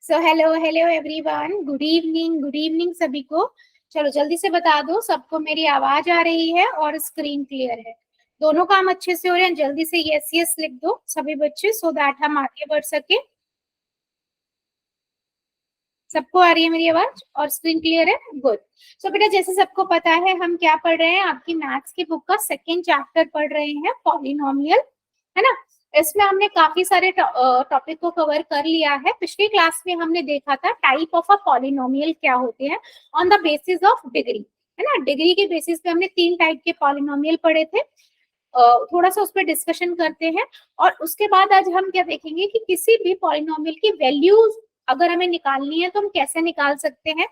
So hello hello everyone, good evening सभी को। चलो जल्दी से बता दो सबको मेरी आवाज आ रही है और स्क्रीन क्लियर है। दोनों काम अच्छे से हो रहे हैं। जल्दी से यस यस लिख दो सभी बच्चे, सो दैट हम आगे बढ़ सके। सबको आ रही है मेरी आवाज और स्क्रीन क्लियर है? गुड। सो बेटा जैसे सबको पता है हम क्या पढ़ रहे हैं, आपकी मैथ्स की बुक का सेकेंड चैप्टर पढ़ रहे हैं, पॉलिनोमियल, है ना। इसमें हमने काफी सारे टॉपिक को कवर कर लिया है। पिछली क्लास में हमने देखा था टाइप ऑफ अ पॉलिनोमियल क्या होते हैं on the basis of degree, है ना। डिग्री के बेसिस पे हमने 3 टाइप के पॉलिनोमियल पढ़े थे। थोड़ा सा उस पर डिस्कशन करते हैं और उसके बाद आज हम क्या देखेंगे कि किसी भी पॉलिनोमियल की वैल्यूज अगर हमें निकालनी है तो हम कैसे निकाल सकते हैं,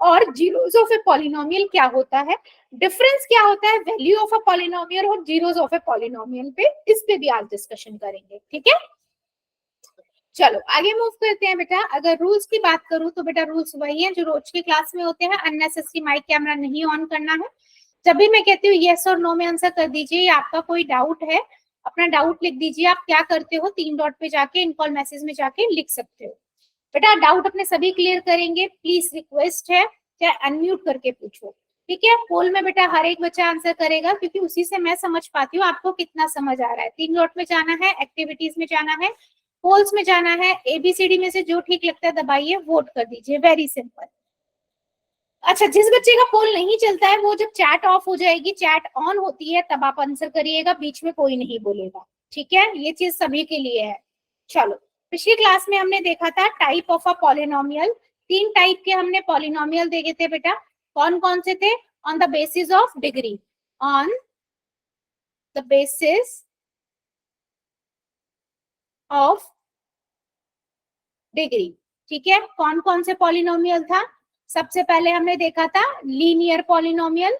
और जीरोस ऑफ ए पॉलिनोमियल क्या होता है, डिफरेंस क्या होता है वैल्यू ऑफ अ पॉलिनोमियल और जीरोस ऑफ ए पॉलिनोमियल पे, इस पे भी आज डिस्कशन करेंगे, ठीक है। चलो आगे मूव करते हैं बेटा। अगर रूल्स की बात करूं तो बेटा रूल्स वही है जो रोज की क्लास में होते हैं। अननेसेसरी माइक कैमरा नहीं ऑन करना है। जब भी मैं कहती हूँ यस और नो में आंसर कर दीजिए। आपका कोई डाउट है अपना डाउट लिख दीजिए। आप क्या करते हो 3 डॉट पे जाके इनकॉल मैसेज में जाके लिख सकते हो। बेटा डाउट अपने सभी क्लियर करेंगे, प्लीज रिक्वेस्ट है चाहे अनम्यूट करके पूछो, ठीक है। पोल में बेटा हर एक बच्चा आंसर करेगा क्योंकि उसी से मैं समझ पाती हूँ आपको कितना समझ आ रहा है। 3 डॉट में जाना है, एक्टिविटीज में जाना है, पोल्स में जाना है, एबीसीडी में से जो ठीक लगता है दबाइए, वोट कर दीजिए, वेरी सिंपल। अच्छा जिस बच्चे का पोल नहीं चलता है वो जब चैट ऑफ हो जाएगी, चैट ऑन होती है तब आप आंसर करिएगा, बीच में कोई नहीं बोलेगा, ठीक है। ये चीज सभी के लिए है। चलो पिछली क्लास में हमने देखा था type of a polynomial. 3 type के हमने पॉलिनोमियल देखे थे बेटा। कौन कौन से थे? On the basis of degree, on the basis of degree, ठीक है। कौन कौन से पॉलिनोमियल था? सबसे पहले हमने देखा था लीनियर पॉलिनोमियल,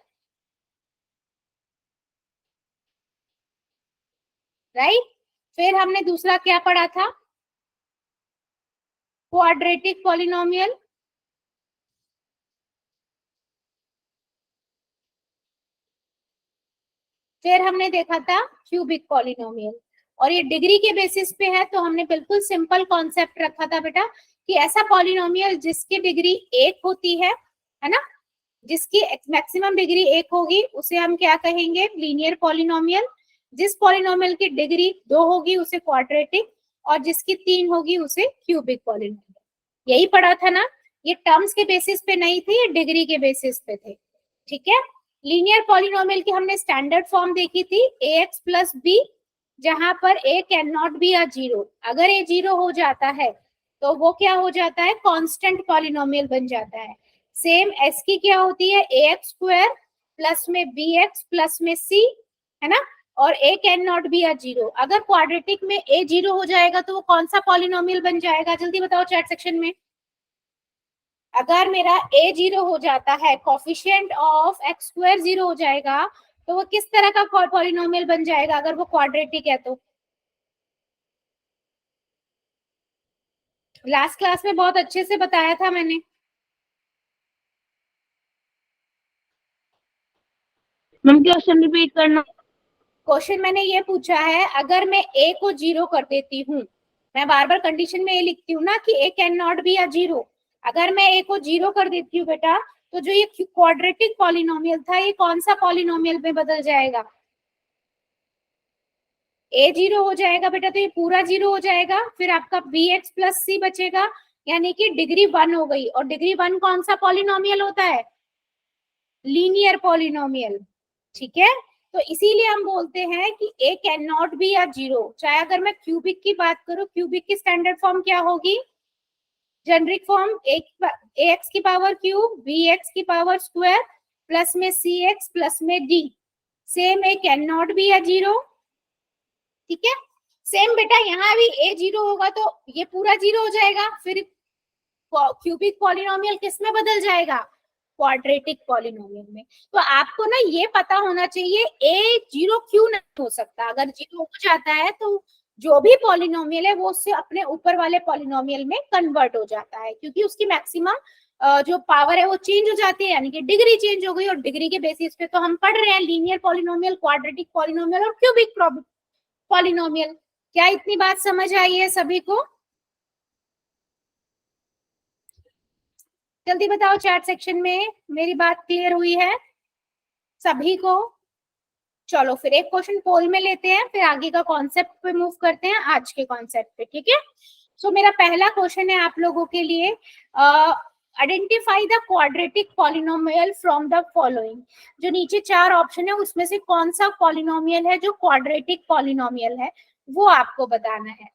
राइट। फिर हमने दूसरा क्या पढ़ा था? Quadratic polynomial. फिर हमने देखा था क्यूबिक पॉलिनोमियल। और ये डिग्री के बेसिस पे है तो हमने बिल्कुल सिंपल कॉन्सेप्ट रखा था बेटा कि ऐसा पॉलिनोमियल जिसकी डिग्री 1 होती है ना, जिसकी मैक्सिमम डिग्री 1 होगी उसे हम क्या कहेंगे? Linear polynomial. जिस पॉलिनोमियल की डिग्री 2 होगी उसे क्वाड्रेटिक, और जिसकी 3 होगी उसे क्यूबिक पॉलिनोमियल। यही पढ़ा था ना। ये टर्म्स के बेसिस पे नहीं थे, ये डिग्री के बेसिस पे थे, ठीक है। लीनियर पॉलिनोमियल की हमने स्टैंडर्ड फॉर्म देखी थी ax प्लस बी, जहां पर a can not be a zero. अगर a जीरो हो जाता है तो वो क्या हो जाता है? कांस्टेंट पॉलिनोमियल बन जाता है। सेम s की क्या होती है? ax स्क्वायर प्लस में bx प्लस में c, है ना। और a can not be a zero. अगर क्वाड्रेटिक में a जीरो हो जाएगा तो वो कौन सा पॉलिनोमियल बन जाएगा? जल्दी बताओ चैट सेक्शन में। अगर मेरा a जीरो हो जाता है, coefficient of x square zero हो जाएगा, तो वो किस तरह का पॉलिनोमियल बन जाएगा अगर वो क्वाड्रेटिक है तो? लास्ट क्लास में बहुत अच्छे से बताया था मैंने। मैम क्वेश्चन रिपीट करना। क्वेश्चन मैंने ये पूछा है, अगर मैं a को जीरो कर देती हूँ, मैं बार बार कंडीशन में ये लिखती हूँ ना कि a can not be a zero. अगर मैं a को जीरो कर देती हूँ बेटा, तो जो ये क्वाड्रेटिक पॉलिनोमियल था ये कौन सा पॉलिनोमियल में बदल जाएगा? a जीरो हो जाएगा बेटा, तो ये पूरा जीरो हो जाएगा। फिर आपका bx प्लस c बचेगा, यानी कि डिग्री 1 हो गई। और डिग्री 1 कौन सा पॉलिनोमियल होता है? लीनियर पॉलिनोमियल, ठीक है। तो इसीलिए हम बोलते हैं कि a can not be a zero. चाहे अगर मैं क्यूबिक की बात करूं, क्यूबिक की स्टैंडर्ड फॉर्म क्या होगी? जेनरिक फॉर्म ax की पावर क्यूब bx की पावर स्क्वायर प्लस में cx प्लस में d। Same a can not be a zero, ठीक है। सेम बेटा यहाँ भी a जीरो होगा तो ये पूरा जीरो हो जाएगा। फिर क्यूबिक पॉलिनोमियल किस में बदल जाएगा? क्वाड्रेटिक पॉलिनोमियल में। तो आपको ना ये पता होना चाहिए a जीरो क्यों नहीं हो सकता। अगर जीरो हो जाता है तो जो भी पॉलिनोमियल है वो उससे अपने ऊपर वाले पॉलिनोमियल में कन्वर्ट हो जाता है, क्योंकि उसकी मैक्सिमम जो पावर है वो चेंज हो जाती है, यानी कि डिग्री चेंज हो गई। और डिग्री के बेसिस पे तो हम पढ़ रहे हैं लीनियर पॉलिनोमियल, क्वाड्रेटिक पॉलिनोमियल और क्यूबिक पॉलिनोमियल। क्या इतनी बात समझ आई है सभी को? जल्दी बताओ चैट सेक्शन में, मेरी बात क्लियर हुई है सभी को? चलो फिर एक क्वेश्चन पोल में लेते हैं, फिर आगे का कॉन्सेप्ट पे मूव करते हैं, आज के कॉन्सेप्ट पे, ठीक है? सो मेरा पहला क्वेश्चन है आप लोगों के लिए, identify the quadratic polynomial from the following. जो नीचे चार ऑप्शन है उसमें से कौन सा पॉलिनोमियल है जो क्वाड्रेटिक पॉलिनोमियल है, वो आपको बताना है,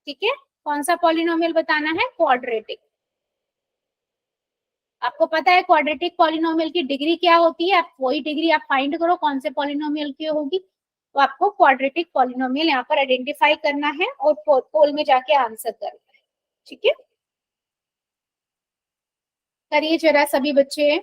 ठीक है? कौन सा पॉलिनोमियल बताना है? क्वाड्रेटिक। आपको पता है क्वाड्रेटिक पॉलिनोमियल की डिग्री क्या होती है, आप वही डिग्री आप फाइंड करो कौन से पॉलिनोमियल की होगी, तो आपको क्वाड्रेटिक पॉलिनोमियल यहाँ पर आइडेंटिफाई करना है और पोल में जाके आंसर करना है, ठीक है? करिए जरा सभी बच्चे।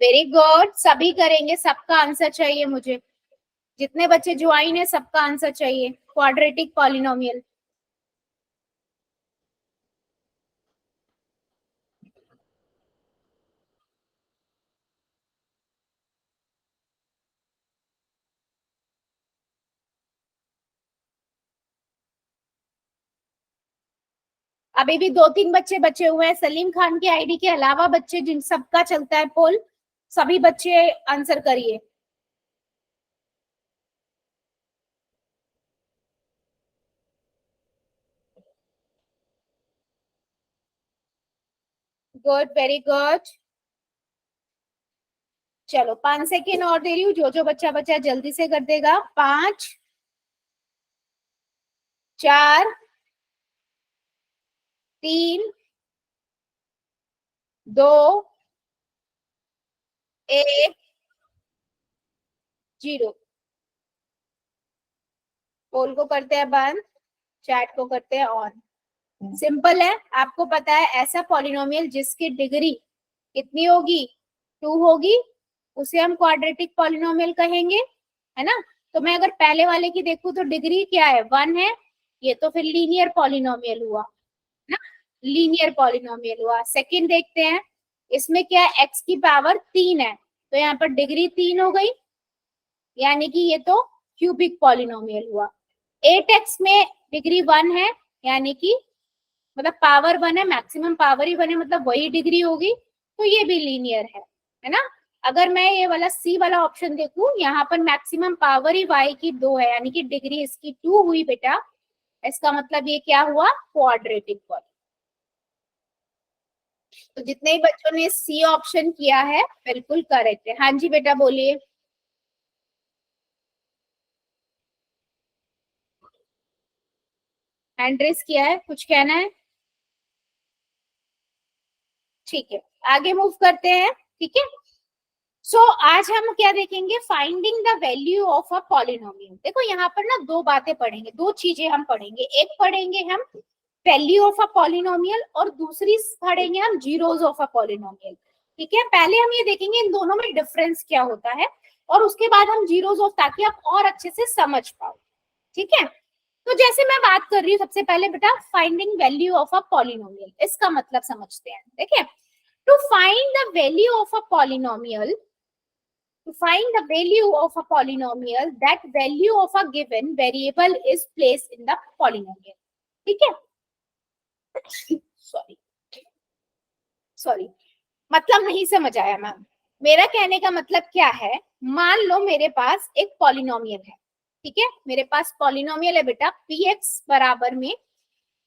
वेरी गुड, सभी करेंगे, सबका आंसर चाहिए मुझे। जितने बच्चे ज्वाइन है सबका आंसर चाहिए, क्वाड्रेटिक पॉलिनोमियल। अभी भी दो तीन बच्चे बचे हुए हैं, सलीम खान की आईडी के अलावा बच्चे जिन सबका चलता है पोल, सभी बच्चे आंसर करिए। Good, very good. चलो 5 सेकेंड और दे रही हूँ, जो जो बच्चा बचा जल्दी से कर देगा। 5, 4, 3, 2, 1, 0। पोल को करते हैं बंद, चैट को करते हैं ऑन। सिंपल है, आपको पता है ऐसा पॉलिनोमियल जिसकी डिग्री कितनी होगी, 2 होगी, उसे हम क्वाड्रेटिक पॉलिनोमियल कहेंगे, है ना? तो मैं अगर पहले वाले की देखूं तो डिग्री क्या है, 1 है, ये तो फिर लीनियर पॉलिनोमियल हुआ ना, लीनियर पॉलिनोमियल हुआ। सेकंड देखते हैं, इसमें क्या है, x की पावर 3 है, तो यहाँ पर डिग्री 3 हो गई, यानी कि ये तो क्यूबिक पॉलिनोमियल हुआ। 8x में डिग्री 1 है, यानी कि मतलब पावर 1 है, मैक्सिमम पावर ही 1 है, मतलब वही डिग्री होगी, तो ये भी लीनियर है ना? अगर मैं ये वाला सी वाला ऑप्शन देखूं, यहाँ पर मैक्सिमम पावर ही y की 2 है, यानी कि डिग्री इसकी 2 हुई बेटा, इसका मतलब ये क्या हुआ, क्वाड्रेटिक पॉलिनोमियल। तो जितने ही बच्चों ने सी ऑप्शन किया है बिल्कुल करेक्ट है। हाँ जी बेटा बोलिए। हैंड रेस किया है, कुछ कहना है? ठीक है, आगे मूव करते हैं, ठीक है? सो आज हम क्या देखेंगे, finding the value of a polynomial. देखो यहाँ पर ना दो बातें पढ़ेंगे, दो चीजें हम पढ़ेंगे, एक पढ़ेंगे हम वैल्यू ऑफ अ पॉलिनोमियल और दूसरी पढ़ेंगे हम जीरोस ऑफ अ पॉलिनोमियल, ठीक है? पहले हम ये देखेंगे इन दोनों में डिफरेंस क्या होता है, और उसके बाद हम जीरोस ऑफ, ताकि आप और अच्छे से समझ पाओ, ठीक है? तो जैसे मैं बात कर रही हूँ सबसे पहले बेटा, finding value of a polynomial, इसका मतलब समझते हैं। देखिए, to find the value of a polynomial, to find the value of a polynomial, that value of a given variable is placed in the polynomial, ठीक है? सॉरी सॉरी, मतलब नहीं समझ आया मैम। मेरा कहने का मतलब क्या है, मान लो मेरे पास एक पॉलिनोमियल है, ठीक है? मेरे पास पॉलिनोमियल है बेटा, px बराबर में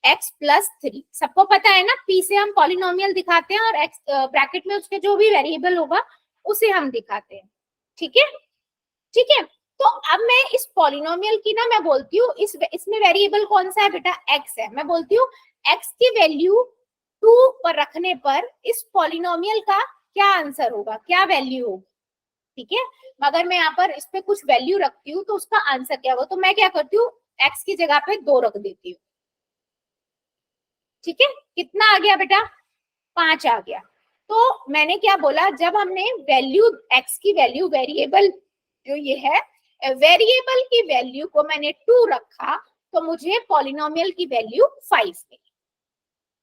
x प्लस 3। सबको पता है ना, p से हम पॉलिनोमियल दिखाते हैं और x ब्रैकेट में उसके जो भी वेरिएबल होगा उसे हम दिखाते हैं, ठीक है? ठीक है, तो अब मैं इस पॉलिनोमियल की ना मैं बोलती हूँ, इसमें वेरिएबल कौन सा है बेटा, x है। मैं बोलती हूँ x की वैल्यू 2 पर रखने पर इस पॉलिनोमियल का क्या आंसर होगा, क्या वैल्यू होगी, ठीक है? अगर मैं यहाँ पर इस पे कुछ वैल्यू रखती हूँ तो उसका आंसर क्या होगा, तो मैं क्या करती हूँ, x की जगह पे 2 रख देती हूँ, ठीक है? कितना आ गया बेटा, 5 आ गया। तो मैंने क्या बोला, जब हमने वैल्यू x की वैल्यू, वेरिएबल जो ये है, वेरिएबल की वैल्यू को मैंने 2 रखा, तो मुझे पॉलिनोमियल की वैल्यू 5 मिली।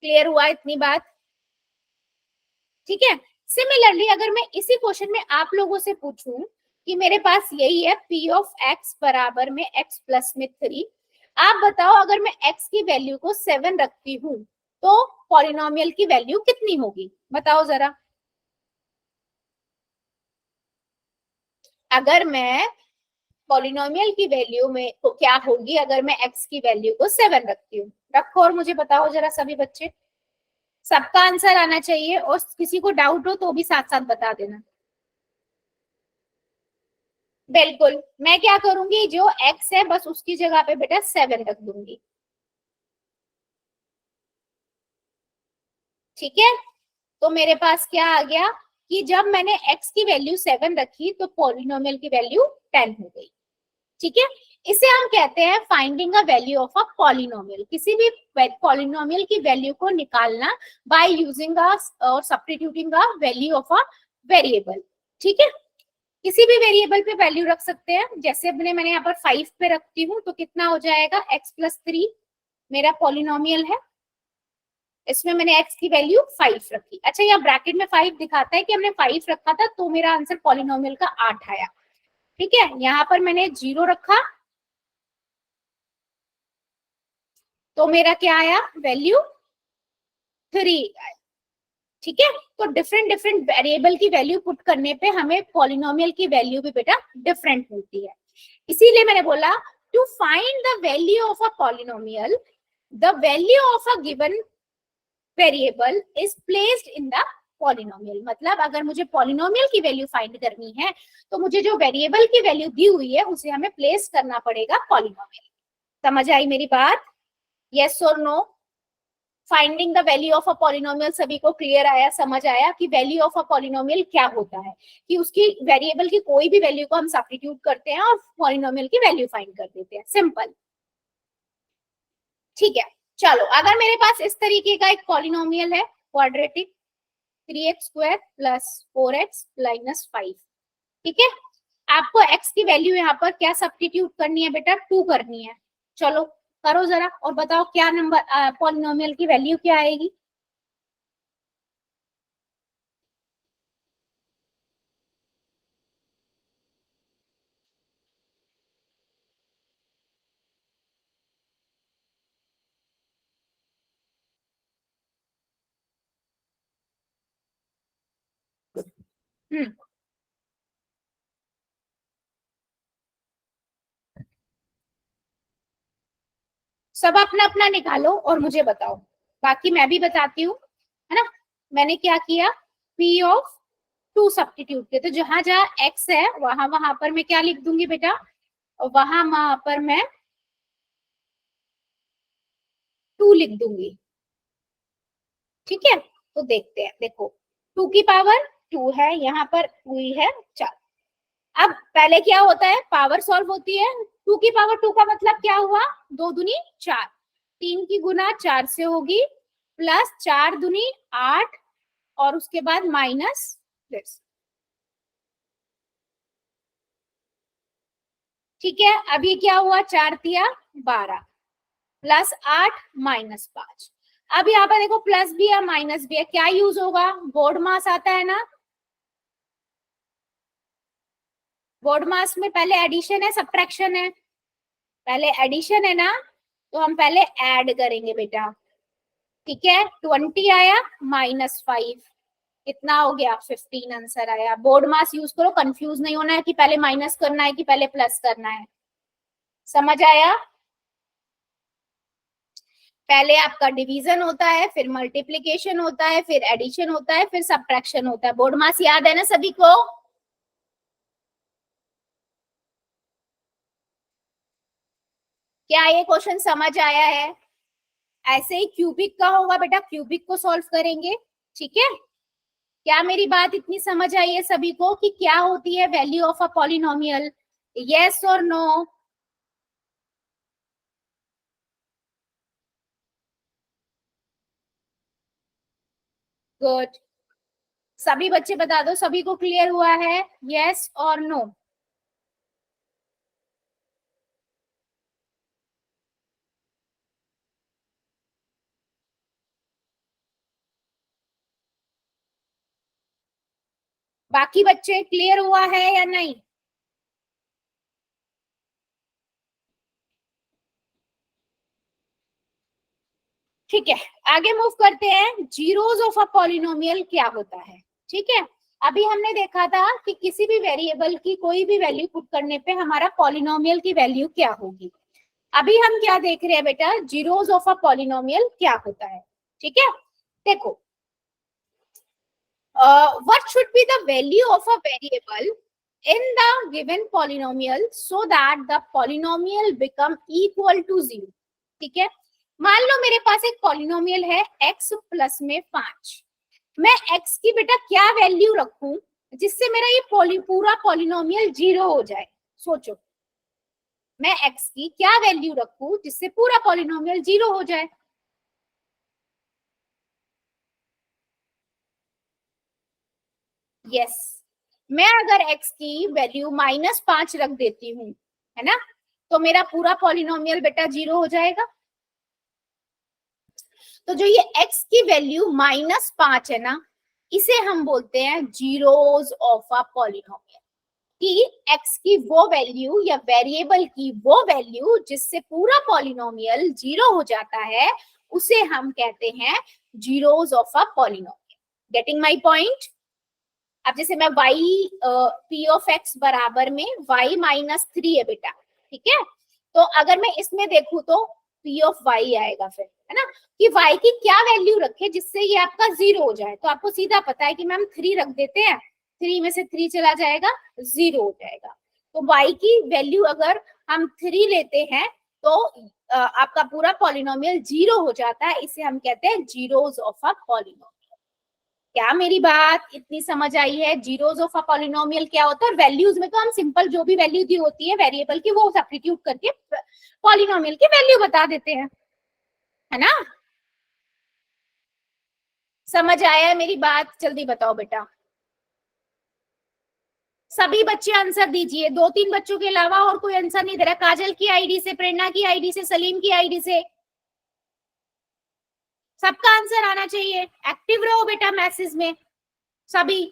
क्लियर हुआ इतनी बात? ठीक है। सिमिलरली अगर मैं इसी क्वेश्चन में आप लोगों से पूछूं कि मेरे पास यही है p ऑफ x बराबर में x प्लस में 3, आप बताओ अगर मैं x की वैल्यू को 7 रखती हूँ तो पॉलिनोमियल की वैल्यू कितनी होगी, बताओ जरा। अगर मैं पॉलिनोमियल की वैल्यू में तो क्या होगी अगर मैं x की वैल्यू को 7 रखती हूँ, रखो और मुझे बताओ जरा सभी बच्चे। सबका आंसर आना चाहिए और किसी को डाउट हो तो भी साथ साथ बता देना। बिल्कुल, मैं क्या करूंगी, जो x है बस उसकी जगह पे बेटा 7 रख दूंगी। ठीक है, तो मेरे पास क्या आ गया कि जब मैंने x की वैल्यू 7 रखी तो पॉलिनोमियल की वैल्यू 10 हो गई। ठीक है, इसे हम कहते हैं finding a value of a polynomial. किसी भी पॉलिनोमियल की वैल्यू को निकालना बाय यूजिंग और substituting a value of a variable. ठीक है, किसी भी वेरिएबल पे वैल्यू रख सकते हैं। जैसे मैंने यहाँ पर 5 पे रखती हूँ तो कितना हो जाएगा, x प्लस 3 मेरा पॉलिनोमियल है, इसमें मैंने x की वैल्यू 5 रखी। अच्छा, यहाँ ब्रैकेट में 5 दिखाता है कि हमने 5 रखा था तो मेरा आंसर पॉलिनोमियल का 8 आया। ठीक है, यहाँ पर मैंने 0 रखा तो मेरा क्या आया, वैल्यू 3 आया। ठीक है, तो डिफरेंट डिफरेंट वेरिएबल की वैल्यू पुट करने पे हमें पॉलिनोमियल की वैल्यू भी बेटा डिफरेंट मिलती है। इसीलिए मैंने बोला to find the value of a polynomial, the value of a given variable is placed in the polynomial. मतलब अगर मुझे पॉलिनोमियल की वैल्यू फाइंड करनी है तो मुझे जो वेरिएबल की वैल्यू दी हुई है उसे हमें प्लेस करना पड़ेगा पॉलिनोमियल। समझ आई मेरी बात? यस और no? Finding the value of a polynomial सभी को क्लियर आया, समझ आया कि वैल्यू ऑफ अ पॉलिनोमियल क्या होता है, कि उसकी वेरिएबल की कोई भी वैल्यू को हम सब्स्टिट्यूट करते हैं और पॉलिनोमियल की वैल्यू फाइंड कर देते हैं, सिंपल। ठीक है, चलो अगर मेरे पास इस तरीके का एक पॉलिनोमियल है quadratic, 3x square plus 4x minus 5। ठीक है, आपको x की वैल्यू यहाँ पर क्या सब्स्टिट्यूट करनी है बेटा, 2 करनी है। चलो करो जरा और बताओ क्या नंबर पॉलिनोमियल की वैल्यू क्या आएगी। हम्म, सब अपना अपना निकालो और मुझे बताओ, बाकी मैं भी बताती हूँ, है ना। मैंने क्या किया, p ऑफ 2 सब्स्टिट्यूट किया, तो जहां जहां x है वहां वहां पर मैं क्या लिख दूंगी बेटा, वहां वहां पर मैं 2 लिख दूंगी। ठीक है, तो देखते हैं, देखो 2 की पावर 2 है, यहाँ पर 2 ही है 4। अब पहले क्या होता है, पावर सॉल्व होती है, 2 की पावर 2 का मतलब क्या हुआ, 2 दूनी 4, 3 की गुना 4 से होगी, प्लस 4 दूनी 8 और उसके बाद माइनस दिस। ठीक है, अभी क्या हुआ, 4 दिया 12 प्लस 8 माइनस 5। अब यहाँ पर देखो प्लस भी है माइनस भी है, क्या यूज होगा, बोर्ड मास आता है ना। बोर्ड मास में पहले एडिशन है सब्ट्रैक्शन है, पहले एडिशन है ना, तो हम पहले ऐड करेंगे बेटा। ठीक है, 20 आया माइनस 5, कितना हो गया 15 आंसर आया। बोर्ड मास यूज करो, कंफ्यूज नहीं होना है कि पहले माइनस करना है कि पहले प्लस करना है। समझ आया? पहले आपका डिवीजन होता है, फिर मल्टीप्लीकेशन होता है, फिर एडिशन होता है, फिर सब्ट्रैक्शन होता है। बोर्ड मास याद है ना सभी को? क्या ये क्वेश्चन समझ आया है? ऐसे ही क्यूबिक का होगा बेटा, क्यूबिक को सॉल्व करेंगे। ठीक है, क्या मेरी बात इतनी समझ आई है सभी को कि क्या होती है value of a polynomial? Yes और नो? गुड, सभी बच्चे बता दो, सभी को क्लियर हुआ है, यस और नो? बाकी बच्चे क्लियर हुआ है या नहीं? ठीक है, आगे मूव करते हैं। जीरोस ऑफ अ पॉलिनोमियल क्या होता है? ठीक है, अभी हमने देखा था कि किसी भी वेरिएबल की कोई भी वैल्यू पुट करने पे हमारा पॉलिनोमियल की वैल्यू क्या होगी। अभी हम क्या देख रहे हैं बेटा, जीरोस ऑफ अ पॉलिनोमियल क्या होता है। ठीक है, देखो, what should be the value of a variable in the given polynomial so that the polynomial become equal to 0। ठीक है, मान लो मेरे पास एक पॉलिनोमियल है x प्लस में 5। मैं x की बेटा क्या वैल्यू रखूं जिससे मेरा ये पूरा पॉलिनोमियल 0 हो जाए? सोचो, मैं x की क्या वैल्यू रखूं जिससे पूरा पॉलिनोमियल 0 हो जाए? यस, मैं अगर x की वैल्यू -5 रख देती हूँ, है ना, तो मेरा पूरा पॉलिनोमियल बेटा 0 हो जाएगा। तो जो ये x की वैल्यू -5 है ना, इसे हम बोलते हैं जीरोस ऑफ अ पॉलिनोमियल। कि x की वो वैल्यू या वेरिएबल की वो वैल्यू जिससे पूरा पॉलिनोमियल 0 हो जाता है, उसे हम कहते हैं zeros of a polynomial. Getting my point? अब जैसे मैं y p ऑफ x बराबर में y -3 है बेटा, ठीक है, तो अगर मैं इसमें देखूं तो p ऑफ y आएगा फिर, है ना, कि y की क्या वैल्यू रखे जिससे ये आपका 0 हो जाए। तो आपको सीधा पता है कि मैम 3 रख देते हैं, 3 में से 3 चला जाएगा, 0 हो जाएगा। तो y की वैल्यू अगर हम 3 लेते हैं तो आपका पूरा पॉलिनोमियल 0 हो जाता है। इसे हम कहते हैं जीरोस ऑफ अ पॉलिनोमियल। क्या मेरी बात इतनी समझ आई है? जीरोस ऑफ अ पॉलिनोमियल क्या होता है? वैल्यूज में तो हम सिंपल जो भी वैल्यू दी होती है वेरिएबल की वो सब्स्टिट्यूट करके पॉलिनोमियल की वैल्यू बता देते हैं, है ना। समझ आया है मेरी बात? जल्दी बताओ बेटा, सभी बच्चे आंसर दीजिए। 2-3 बच्चों के अलावा और कोई आंसर नहीं दे रहा। काजल की आईडी से, प्रेरणा की आईडी से, सलीम की आईडी से सबका आंसर आना चाहिए। एक्टिव रहो बेटा मैसेज में सभी,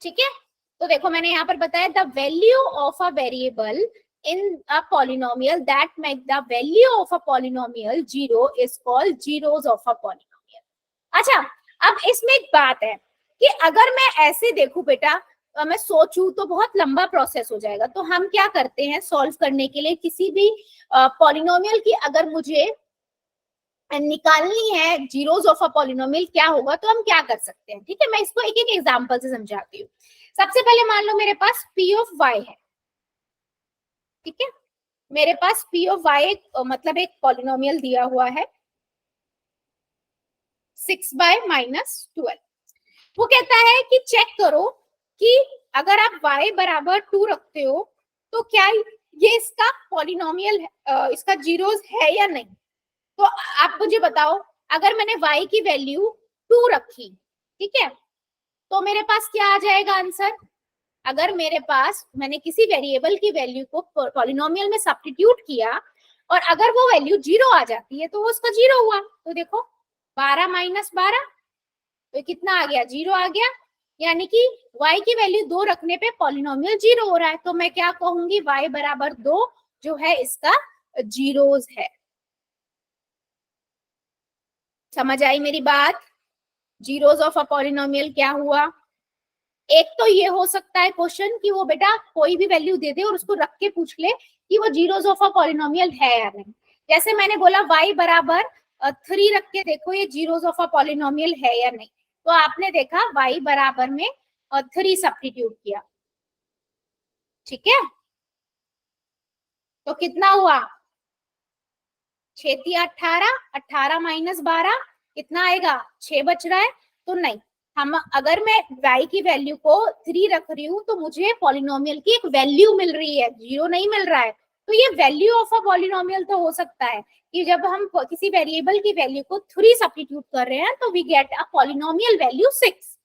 ठीक है। तो देखो मैंने यहाँ पर बताया the value of a variable in a polynomial that make the value of a polynomial 0 is called zeros of a polynomial. अच्छा, अब इसमें एक बात है कि अगर मैं ऐसे देखूं बेटा, मैं सोचूं तो बहुत लंबा प्रोसेस हो जाएगा। तो हम क्या करते हैं सॉल्व करने के लिए, किसी भी पॉलिनोमियल की अगर मुझे निकालनी है जीरोस ऑफ अ पॉलिनोमियल क्या होगा, तो हम क्या कर सकते हैं। ठीक है, मैं इसको एक एक एग्जांपल से समझाती हूँ। सबसे पहले मान लो मेरे पास p ऑफ y है, ठीक है, मेरे पास p ऑफ y मतलब एक पॉलिनोमियल दिया हुआ है 6/-12। वो कहता है कि चेक करो कि अगर आप y बराबर 2 रखते हो तो क्या ये इसका पॉलिनोमियल इसका जीरोस है या नहीं। तो आप मुझे बताओ, अगर मैंने y की वैल्यू 2 रखी, ठीक है, तो मेरे पास क्या आ जाएगा आंसर। अगर मेरे पास मैंने किसी वेरिएबल की वैल्यू को पॉलिनोमियल में सब्स्टिट्यूट किया और अगर वो वैल्यू 0 आ जाती है तो वो उसका 0 हुआ। तो देखो 12 - 12 तो कितना आ गया, 0 आ गया। यानी कि y की वैल्यू 2 रखने पे पॉलिनोमियल 0 हो रहा है। तो मैं क्या कहूंगी, y बराबर 2 जो है इसका जीरोस है। समझ आई मेरी बात? जीरोस ऑफ अ पॉलिनोमियल क्या हुआ। एक तो ये हो सकता है क्वेश्चन कि वो बेटा कोई भी वैल्यू दे दे और उसको रख के पूछ ले कि वो जीरोस ऑफ अ पॉलिनोमियल है या नहीं। जैसे मैंने बोला y बराबर 3 रख के देखो ये जीरोस ऑफ अ पॉलिनोमियल है या नहीं। तो आपने देखा y बराबर में 3 सब्स्टिट्यूट किया, ठीक है, तो कितना हुआ, 6×3 = 18, 18 - 12 कितना आएगा, 6 बच रहा है। तो नहीं, हम अगर मैं y की वैल्यू को 3 रख रही हूँ तो मुझे पॉलिनोमियल की एक वैल्यू मिल रही है, 0 नहीं मिल रहा है। तो ये वैल्यू ऑफ अ पॉलिनोमियल तो हो सकता है कि जब हम किसी वेरिएबल की वैल्यू को 3 सब्स्टिट्यूट कर रहे हैं तो we get a polynomial value 6,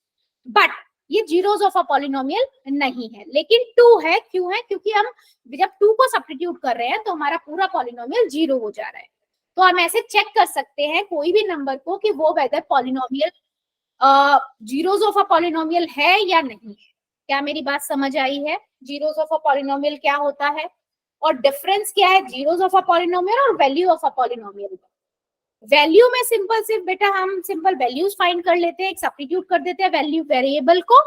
but ये जीरोस ऑफ अ पॉलिनोमियल नहीं है। लेकिन 2 है, क्यों है, क्योंकि हम जब 2 को सब्स्टिट्यूट कर रहे हैं तो हमारा पूरा पॉलिनोमियल 0 हो जा रहा है। तो हम ऐसे चेक कर सकते हैं कोई भी नंबर को कि वो whether polynomial zeros of a polynomial है या नहीं है? क्या मेरी बात समझ आई है? जीरोस ऑफ अ पॉलिनोमियल क्या होता है और डिफरेंस क्या है जीरोस ऑफ अ पॉलिनोमियल और value of a polynomial? Value में सिंपल सिर्फ बेटा हम सिंपल वैल्यूज फाइंड कर लेते हैं, एक सब्स्टिट्यूट कर देते हैं वैल्यू वेरिएबल को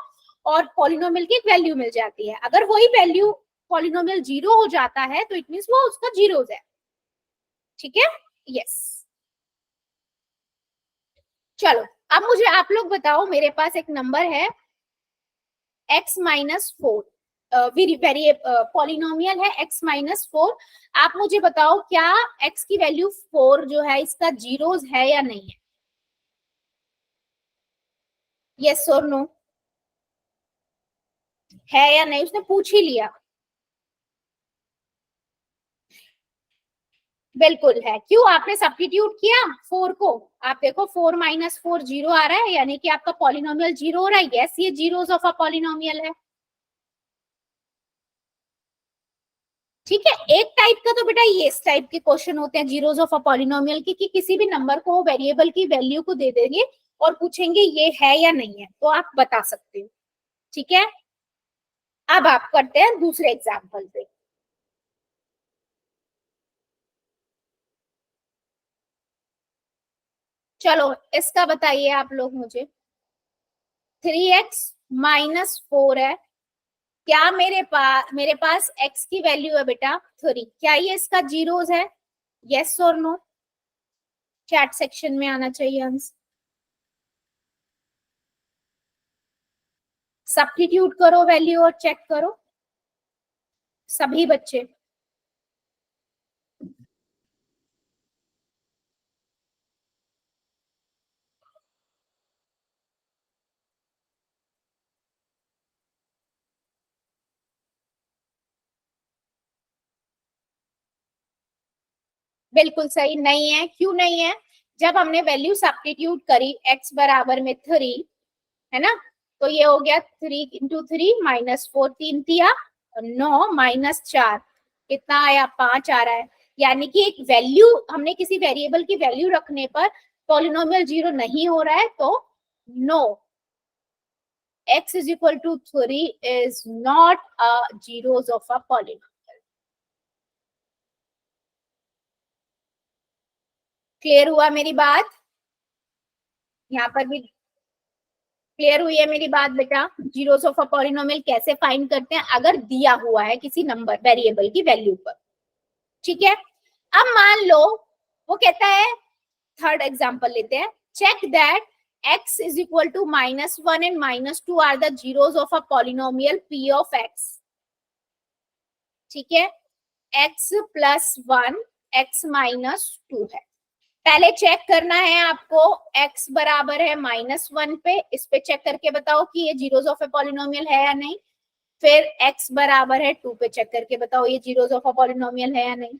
और पॉलिनोमियल की एक वैल्यू मिल जाती है। अगर वही वैल्यू पॉलिनोमियल जीरो हो जाता है तो इट मींस वो उसका जीरोस है। ठीक है, यस। चलो अब मुझे आप लोग बताओ, मेरे पास एक नंबर है x-4, पॉलिनोमियल है x-4। आप मुझे बताओ क्या x की वैल्यू 4 जो है इसका जीरोस है या नहीं है? यस और नो, है या नहीं? उसने पूछ ही लिया। बिल्कुल है। क्यों? आपने सब्स्टिट्यूट किया 4 को, आप देखो 4 - 4 जीरो आ रहा है, यानी कि आपका पॉलिनोमियल जीरो हो रहा है। यस, ये जीरोस ऑफ अ पॉलिनोमियल है। ठीक है, एक टाइप का तो बेटा ये इस टाइप के क्वेश्चन होते हैं जीरोस ऑफ अ पॉलिनोमियल की, कि किसी भी नंबर को वेरिएबल की वैल्यू को दे देंगे और पूछेंगे ये है या नहीं है, तो आप बता सकते हो। ठीक है, अब आप करते हैं दूसरे एग्जाम्पल पे। चलो इसका बताइए आप लोग मुझे। 3x-4 है। क्या मेरे पास x की वैल्यू है बेटा 3, क्या ये इसका जीरोस है? यस और नो? चैट सेक्शन में आना चाहिए आंसर। सब्स्टिट्यूट करो वैल्यू और चेक करो सभी बच्चे। बिल्कुल सही नहीं है। क्यों नहीं है? जब हमने वैल्यू सब्स्टिट्यूट करी x बराबर में 3, है ना, तो ये हो गया 3 × 3 - 4, 3 तिया 9 -4 कितना आया? 5 आ रहा है। यानी कि एक वैल्यू हमने किसी वेरिएबल की वैल्यू रखने पर पॉलिनोमियल जीरो नहीं हो रहा है, तो no, x = 3 is not a zeros of a polynomial। Clear हुआ मेरी बात? यहाँ पर भी क्लियर हुई है मेरी बात बेटा? जीरोस ऑफ अ पॉलिनोमियल कैसे फाइंड करते हैं अगर दिया हुआ है किसी नंबर वेरिएबल की वैल्यू पर। ठीक है, अब मान लो वो कहता है, थर्ड एग्जांपल लेते हैं, check that x = -1 and -2 are the zeros of a polynomial p of x। ठीक है, x + 1 x - 2 है। पहले चेक करना है आपको x बराबर है -1 पे, इस पे चेक करके बताओ कि ये जीरोस ऑफ ए पॉलिनोमियल है या नहीं। फिर x बराबर है 2 पे चेक करके बताओ ये जीरोस ऑफ अ पॉलिनोमियल है या नहीं।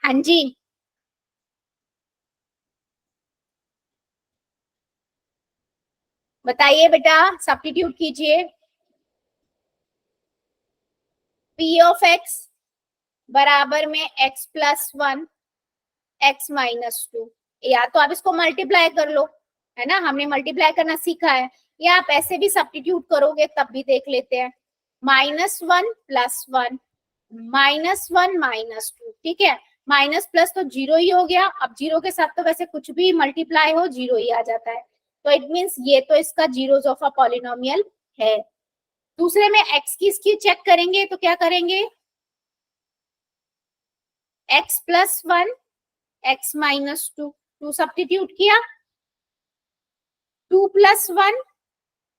हाँ जी, बताइए बेटा, सब्स्टिट्यूट कीजिए। p ऑफ x बराबर में x + 1 x - 2, या तो आप इसको मल्टीप्लाई कर लो, है ना, हमने मल्टीप्लाई करना सीखा है, या आप ऐसे भी सब्स्टिट्यूट करोगे तब भी देख लेते हैं। -1 + 1 -1 -2, ठीक है, माइनस प्लस तो जीरो ही हो गया। अब जीरो के साथ तो वैसे कुछ भी मल्टीप्लाई हो जीरो ही आ जाता है, तो इट मींस ये तो इसका जीरोस ऑफ अ पॉलिनोमियल है। दूसरे में x की इसकी चेक करेंगे तो क्या करेंगे? x + 1 x - 2, 2 सब्स्टिट्यूट किया, 2 + 1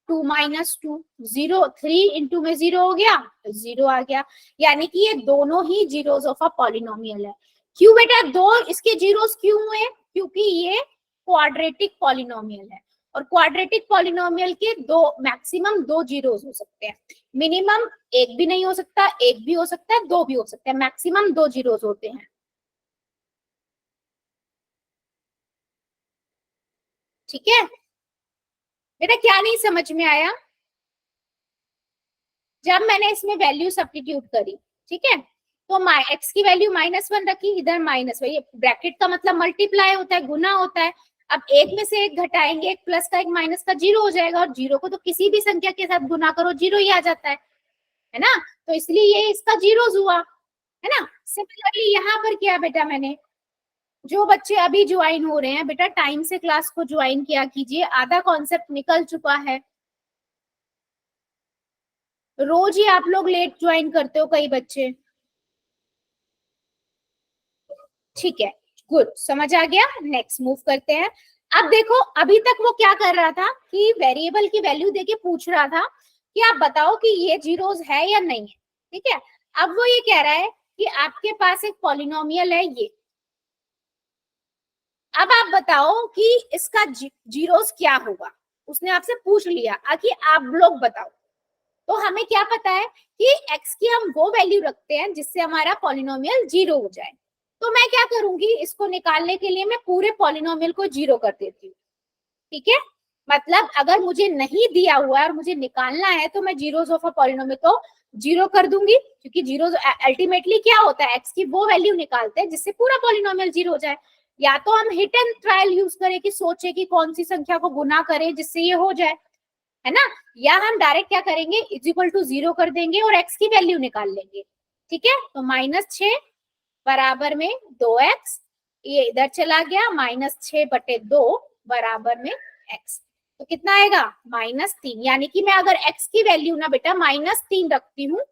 2 - 2, 0 3 इंटू में 0 हो गया, 0 आ गया। यानी कि ये दोनों ही जीरोस ऑफ अ पॉलिनोमियल है। क्यों बेटा दो इसके जीरोस क्यों हुए? क्योंकि ये क्वाड्रेटिक पॉलिनोमियल है, और क्वाड्रेटिक पॉलिनोमियल के दो मैक्सिमम दो जीरोस हो सकते हैं। मिनिमम एक भी नहीं हो सकता, एक भी हो सकता है, दो भी हो सकते हैं, मैक्सिमम दो जीरोस होते हैं। ठीक है बेटा, क्या नहीं समझ में आया? जब मैंने इसमें वैल्यू सब्स्टिट्यूट करी, ठीक है, तो x की वैल्यू -1 रखी, इधर माइनस, ये ब्रैकेट का मतलब मल्टीप्लाई होता है, गुना होता है। अब एक में से एक घटाएंगे, एक प्लस का एक माइनस का, जीरो हो जाएगा, और जीरो को तो किसी भी संख्या के साथ गुना करो जीरो ही आ जाता है ना, तो इसलिए ये इसका जीरोज हुआ, है ना। सिमिलरली यहाँ पर किया बेटा मैंने, जो बच्चे अभी ज्वाइन हो रहे हैं बेटा, टाइम से क्लास को ज्वाइन किया कीजिए, आधा कॉन्सेप्ट निकल चुका है। रोज ही आप लोग लेट ज्वाइन करते हो कई बच्चे, ठीक है, गुड, समझ आ गया। नेक्स्ट मूव करते हैं। अब देखो, अभी तक वो क्या कर रहा था कि वेरिएबल की वैल्यू देके पूछ रहा था कि आप बताओ कि ये जीरोस है या नहीं है, ठीक है। अब वो ये कह रहा है कि आपके पास एक पॉलिनोमियल है ये, अब आप बताओ कि इसका जीरोस क्या होगा। उसने आपसे पूछ लिया कि आप लोग बताओ, तो हमें क्या पता है कि x की हम वो वैल्यू रखते हैं जिससे हमारा पॉलिनोमियल जीरो हो जाए। तो मैं क्या करूंगी, इसको निकालने के लिए मैं पूरे पॉलिनोमियल को जीरो कर देती हूँ, ठीक है। मतलब अगर मुझे नहीं दिया हुआ है और मुझे निकालना है तो मैं जीरोस ऑफ अ पॉलिनोमियल को जीरो कर दूंगी, क्योंकि जीरो अल्टीमेटली क्या होता है, x की वो वैल्यू निकालते हैं जिससे पूरा पॉलिनोमियल जीरो हो जाए। या तो हम हिट एंड ट्रायल यूज करें कि सोचे कि कौन सी संख्या को गुना करें जिससे ये हो जाए, है ना, या हम डायरेक्ट क्या करेंगे, इज इक्वल टू जीरो कर देंगे और x की वैल्यू निकाल लेंगे, ठीक है। तो -6 बराबर में 2x, ये इधर चला गया, -6/2 बराबर में x, तो कितना आएगा -3। यानी कि मैं अगर x की वैल्यू ना बेटा -3 रखती हूँ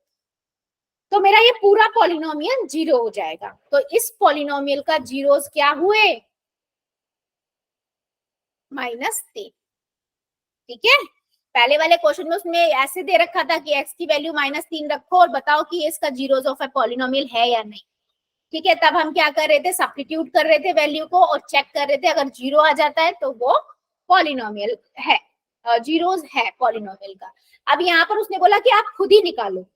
तो मेरा ये पूरा पॉलिनोमियल जीरो हो जाएगा। तो इस पॉलिनोमियल का जीरोस क्या हुए, -3, ठीक है। पहले वाले क्वेश्चन में उसने ऐसे दे रखा था कि x की वैल्यू -3 रखो और बताओ कि इसका जीरोस ऑफ अ पॉलिनोमियल है या नहीं, ठीक है। तब हम क्या कर रहे थे, सब्स्टिट्यूट कर रहे थे वैल्यू को और चेक कर रहे थे, अगर जीरो आ जाता है तो वो पॉलिनोमियल है, जीरोस है पॉलिनोमियल का। अब यहाँ पर उसने बोला कि आप खुद ही निकालो,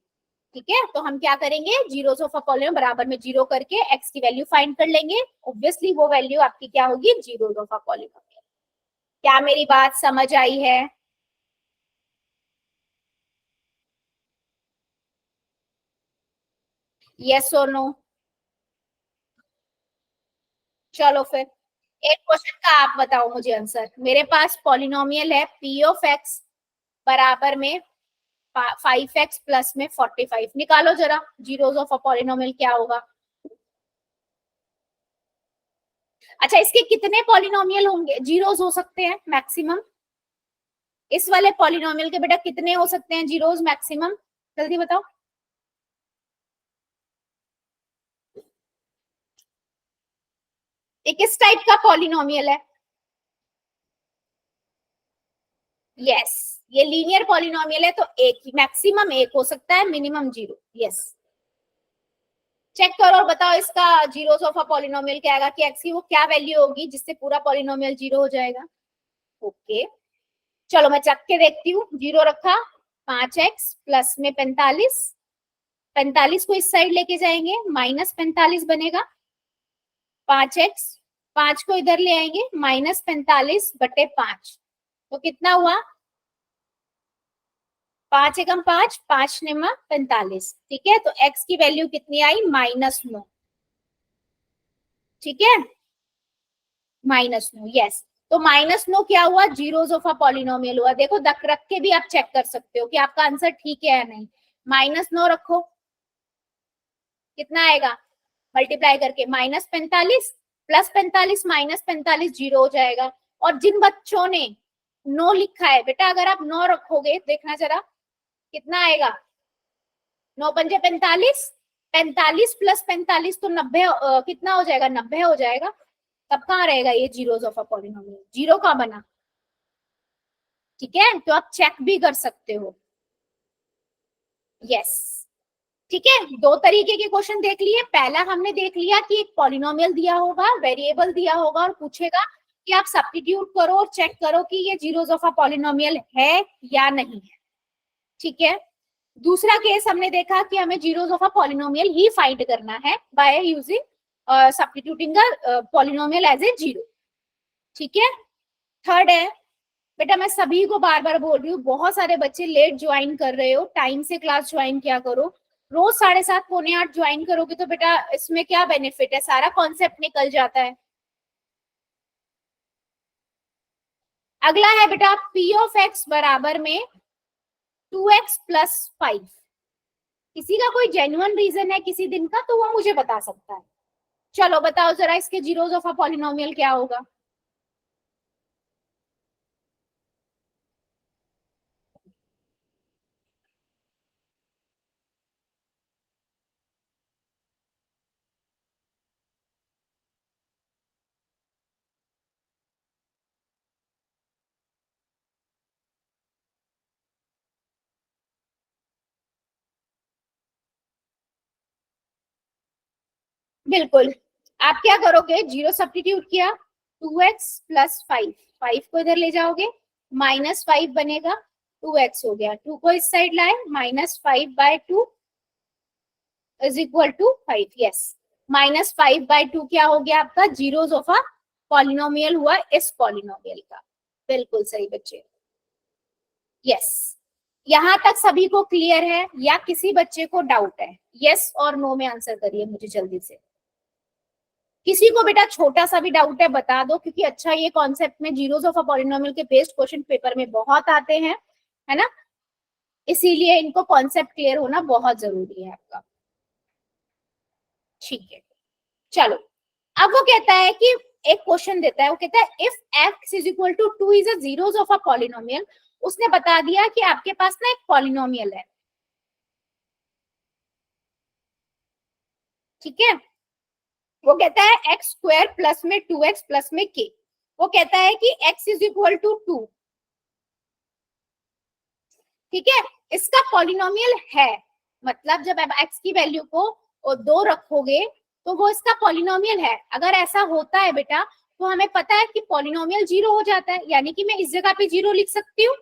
ठीक है। तो हम क्या करेंगे, जीरोस ऑफ अ पॉलिनोमियल बराबर में जीरो करके x की वैल्यू फाइंड कर लेंगे, ऑब्वियसली वो वैल्यू आपकी क्या होगी, जीरोस ऑफ अ पॉलिनोमियल। क्या मेरी बात समझ आई है? यस और नो? चलो फिर एक क्वेश्चन का आप बताओ मुझे आंसर। मेरे पास पॉलिनोमियल है p ऑफ x बराबर में 5x प्लस में 45, निकालो जरा जीरोस ऑफ अ पॉलिनोमियल क्या होगा। अच्छा, इसके कितने पॉलिनोमियल होंगे, जीरोस हो सकते हैं मैक्सिमम? इस वाले पॉलिनोमियल के बेटा कितने हो सकते हैं जीरोस मैक्सिमम, जल्दी बताओ। ये किस टाइप का पॉलिनोमियल है? यस, ये लीनियर पॉलिनोमियल है, तो एक ही, मैक्सिमम एक हो सकता है, मिनिमम जीरो। यस, चेक करो और बताओ इसका जीरोस ऑफ अ पॉलिनोमियल क्या आएगा, कि एक्स की वो क्या वैल्यू होगी जिससे पूरा पॉलिनोमियल जीरो हो जाएगा। ओके, चलो मैं चक के देखती हूँ। जीरो रखा, 5x प्लस में 45, 45 को इस साइड लेके जाएंगे, -45 बनेगा, 5x, 5 को इधर ले आएंगे, -45/5, तो कितना हुआ, 5 एकम 5, 5 निमा 45, ठीक है। तो x की वैल्यू कितनी आई, -9, ठीक है, -9, यस। तो -9 क्या हुआ, जीरोस ऑफ अ पॉलिनोमियल हुआ। देखो दक रख के भी आप चेक कर सकते हो कि आपका आंसर ठीक है या नहीं। -9 रखो, कितना आएगा, मल्टीप्लाई करके -45 प्लस 45 -45 जीरो हो जाएगा। और जिन बच्चों ने 9 लिखा है बेटा, अगर आप 9 रखोगे, देखना जरा कितना आएगा, 9 पंजे 45, 45 प्लस 45 तो 90, कितना हो जाएगा, 90 हो जाएगा। तब कहाँ रहेगा ये zeros of a polynomial, zero कहाँ बना, ठीक है। तो आप चेक भी कर सकते हो। यस, ठीक है। दो तरीके के क्वेश्चन देख लिए। पहला हमने देख लिया कि एक पॉलिनोमियल दिया होगा, वेरिएबल दिया होगा और पूछेगा कि आप सब्स्टिट्यूट करो और चेक करो कि ये जीरोस ऑफ अ पॉलिनोमियल है या नहीं है, ठीक है। दूसरा केस हमने देखा कि हमें जीरोस ऑफ अ पॉलिनोमियल ही फाइंड करना है by using substituting a polynomial as a zero, ठीक है। थर्ड है बेटा मैं सभी को बार बार बोल रही हूँ, बहुत सारे बच्चे लेट ज्वाइन कर रहे हो, टाइम से क्लास ज्वाइन किया करो। रोज 7:30 पौने 8 ज्वाइन करोगे तो बेटा इसमें क्या बेनिफिट है, सारा कॉन्सेप्ट निकल जाता है। अगला है बेटा पी ऑफ एक्स बराबर में 2x प्लस 5। किसी का कोई जेन्युइन रीजन है किसी दिन का तो वो मुझे बता सकता है। चलो बताओ जरा इसके जीरोस ऑफ अ पॉलिनोमियल क्या होगा। बिल्कुल, आप क्या करोगे, जीरो सब्स्टिट्यूट किया, 2x प्लस 5, 5 को इधर ले जाओगे, -5 बनेगा, 2x हो गया, 2 को इस साइड लाए, -5/2 इज इक्वल टू 5। यस, -5/2 क्या हो गया आपका, जीरोस ऑफ अ पॉलिनोमियल हुआ इस पॉलिनोमियल का। बिल्कुल सही बच्चे, यस। यहां तक सभी को क्लियर है या किसी बच्चे को डाउट है? यस और नो में आंसर करिए मुझे जल्दी से। किसी को बेटा छोटा सा भी डाउट है बता दो, क्योंकि अच्छा ये कॉन्सेप्ट में जीरोस ऑफ अ पॉलिनोमियल के बेस्ड क्वेश्चन पेपर में बहुत आते हैं, है ना, इसीलिए इनको कॉन्सेप्ट क्लियर होना बहुत जरूरी है आपका। ठीक है, चलो अब वो कहता है कि एक क्वेश्चन देता है, वो कहता है if x is equal to 2 is a zeros of a polynomial. उसने बता दिया कि आपके पास ना एक पॉलिनोमियल है, ठीक है। वो कहता है एक्स स्क्वायर प्लस में 2x प्लस में k। वो कहता है कि x इज इक्वल टू 2, ठीक है, इसका पॉलिनोमियल है, मतलब जब आप x की वैल्यू को 2 रखोगे तो वो इसका पॉलिनोमियल है। अगर ऐसा होता है बेटा तो हमें पता है कि पॉलिनोमियल 0 हो जाता है, यानी कि मैं इस जगह पे 0 लिख सकती हूँ।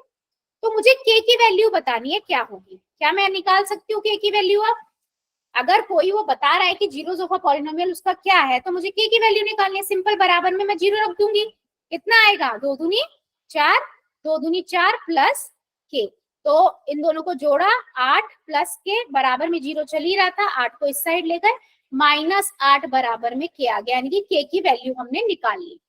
तो मुझे k की वैल्यू बतानी है क्या होगी, क्या मैं निकाल सकती हूँ k की वैल्यू? अब अगर कोई वो बता रहा है कि जीरोस ऑफ अ पॉलिनोमियल उसका क्या है तो मुझे k की वैल्यू निकालनी है। सिंपल, बराबर में मैं 0 रख दूंगी, कितना आएगा, 2 दूनी 4, 2 दूनी 4 प्लस k। तो इन दोनों को जोड़ा, 8 प्लस k बराबर में 0 चल ही रहा था, 8 को इस साइड ले गए, -8 बराबर में k आ गया, यानी कि k की वैल्यू हमने निकाल ली।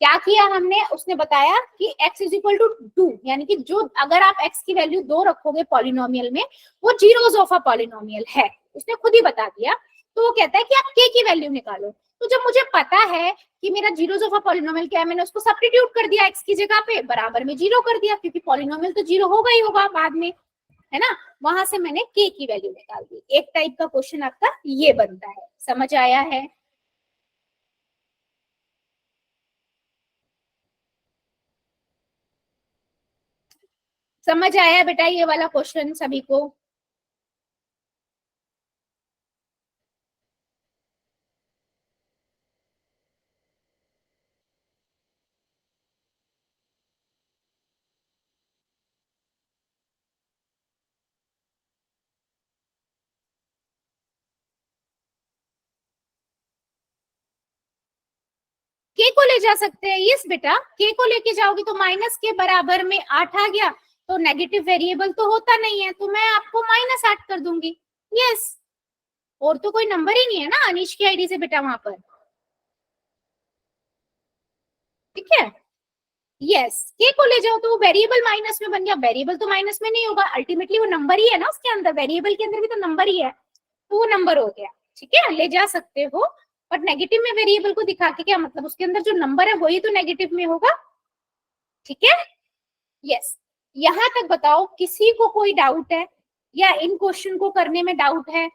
क्या किया हमने, उसने बताया कि x इज इक्वल टू 2, यानी कि जो अगर आप x की वैल्यू 2 रखोगे पॉलिनोमियल में वो जीरोस ऑफ अ पॉलिनोमियल है, उसने खुद ही बता दिया। तो वो कहता है कि आप k की वैल्यू निकालो। तो जब मुझे पता है कि मेरा जीरोस ऑफ अ पॉलिनोमियल क्या है, मैंने उसको सब्स्टिट्यूट कर दिया x की जगह पे, बराबर में 0 कर दिया, क्योंकि पॉलिनोमियल तो 0 होगा ही होगा बाद में, है ना। वहां से मैंने k की वैल्यू निकाल दी। एक टाइप का क्वेश्चन आपका ये बनता है, समझ आया है? समझ आया बेटा ये वाला क्वेश्चन सभी को? के को ले जा सकते हैं, यस बेटा, के को लेके जाओगे तो माइनस के बराबर में 8 आ गया, तो नेगेटिव वेरिएबल तो होता नहीं है, तो मैं आपको -8 कर दूंगी। यस, और तो कोई नंबर ही नहीं है ना अनिश की आईडी से बेटा वहां पर, ठीक है। यस, के को ले जाओ तो वो वेरिएबल माइनस में बन गया, वेरिएबल तो माइनस में नहीं होगा, अल्टीमेटली वो नंबर ही है ना उसके अंदर, वेरिएबल के अंदर भी तो नंबर ही है, तो वो नंबर हो गया, ठीक है, ले जा सकते हो। बट नेगेटिव में वेरिएबल को दिखा के क्या मतलब, उसके अंदर जो नंबर है वही तो नेगेटिव में होगा, ठीक है। यस, यहां तक बताओ किसी को कोई डाउट है या इन क्वेश्चन को करने में डाउट है?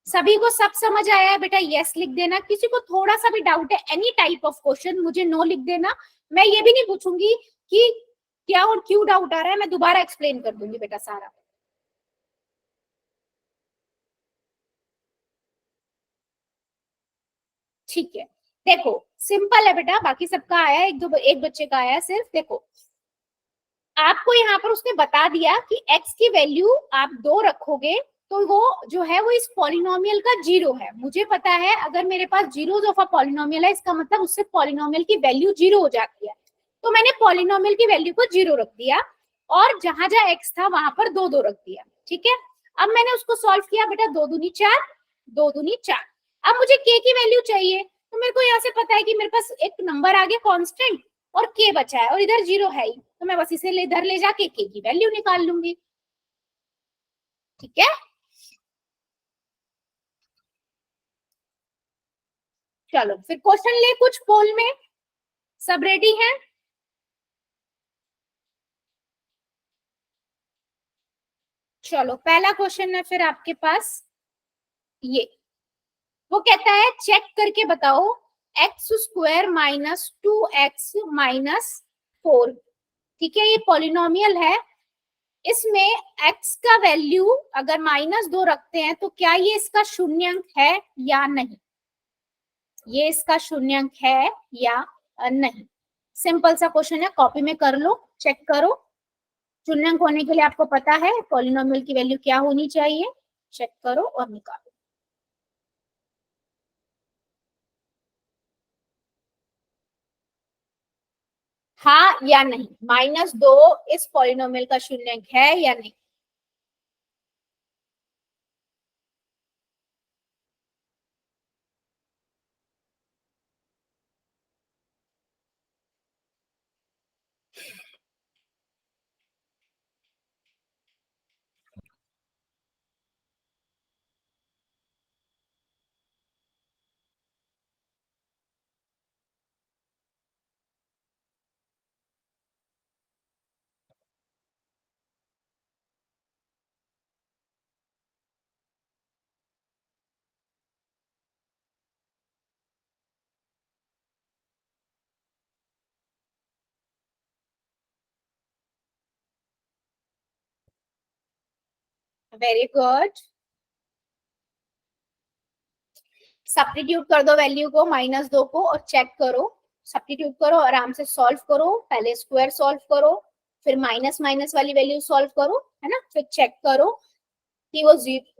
सभी को सब समझ आया है बेटा? यस लिख देना। किसी को थोड़ा सा भी डाउट है एनी टाइप ऑफ क्वेश्चन, मुझे नो लिख देना। मैं ये भी नहीं पूछूंगी कि क्या और क्यों डाउट आ रहा है, मैं दोबारा एक्सप्लेन कर दूंगी बेटा सारा। ठीक है, देखो सिंपल है बेटा, बाकी सबका आया है, एक बच्चे का आया है सिर्फ। देखो आपको यहाँ पर उसने बता दिया कि x की वैल्यू आप 2 रखोगे तो वो जो है वो इस पॉलिनोमियल का जीरो है। मुझे पता है अगर मेरे पास जीरोस ऑफ अ पॉलिनोमियल है, इसका मतलब उससे पॉलिनोमियल की वैल्यू जीरो हो जाती है। तो मैंने पॉलिनोमियल की वैल्यू को जीरो रख दिया और जहां जहां एक्स था वहां पर दो दो रख दिया। ठीक है, अब मैंने उसको सॉल्व किया, बेटा दो दूनी चार, दो दूनी चार। अब मुझे के की वैल्यू चाहिए, तो मेरे को यहाँ से पता है कि मेरे पास एक नंबर आ गया कांस्टेंट और के बचा है और इधर जीरो है ही, तो मैं बस इसे इधर ले जाके के की वैल्यू निकाल लूंगी। ठीक है, चलो फिर क्वेश्चन ले कुछ पोल में, सब रेडी हैं? चलो पहला क्वेश्चन है फिर आपके पास ये, वो कहता है चेक करके बताओ x square minus two x minus four. ठीक है, ये पॉलिनोमियल है, इसमें x का वैल्यू अगर -2 रखते हैं तो क्या ये इसका शून्यंक है या नहीं, ये इसका शून्यंक है या नहीं। सिंपल सा क्वेश्चन है, कॉपी में कर लो, चेक करो। शून्यंक होने के लिए आपको पता है पॉलिनोमियल की वैल्यू क्या होनी चाहिए, चेक करो और निकालो। हाँ या नहीं, -2 इस पॉलिनोमियल का शून्यंक है या नहीं। वेरी गुड, सब्स्टिट्यूट कर दो वैल्यू को, -2 को, और चेक करो। सब्स्टिट्यूट करो, आराम से सॉल्व करो, पहले स्क्वायर सॉल्व करो, फिर माइनस माइनस वाली वैल्यू सॉल्व करो, है ना, फिर चेक करो कि वो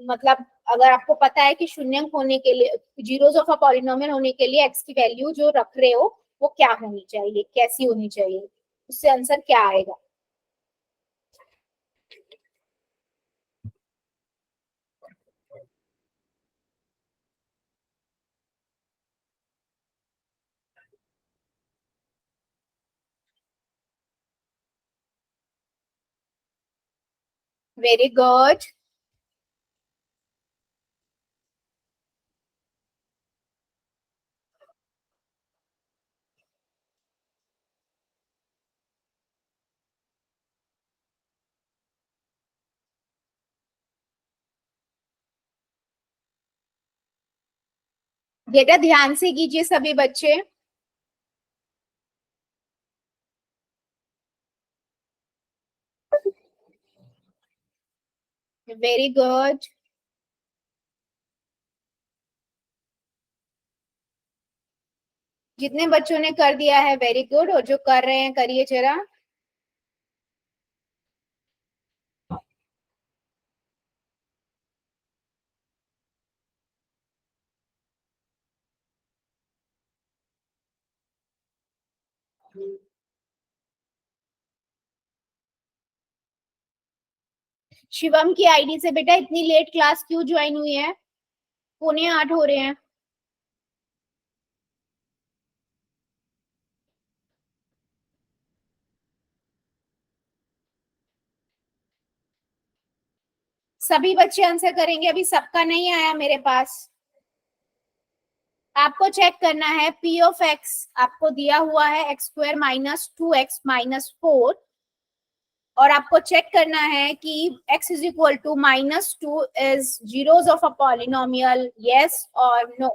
मतलब अगर आपको पता है कि शून्यंक होने के लिए, जीरोस ऑफ अ पॉलिनोमियल होने के लिए एक्स की वैल्यू जो रख रहे हो वो क्या होनी चाहिए, कैसी होनी चाहिए, उससे आंसर क्या आएगा। वेरी गुड, बेटा ध्यान से कीजिए सभी बच्चे। वेरी गुड, जितने बच्चों ने कर दिया है वेरी गुड, और जो कर रहे हैं करिए जरा। शिवम की आईडी से बेटा इतनी लेट क्लास क्यों ज्वाइन हुई है, 7:45 हो रहे हैं। सभी बच्चे आंसर करेंगे, अभी सबका नहीं आया मेरे पास। आपको चेक करना है पी ऑफ एक्स, आपको दिया हुआ है एक्स स्क्वायर -2x - 4, और आपको चेक करना है कि x is equal to -2 is zeros of a polynomial, yes और नो।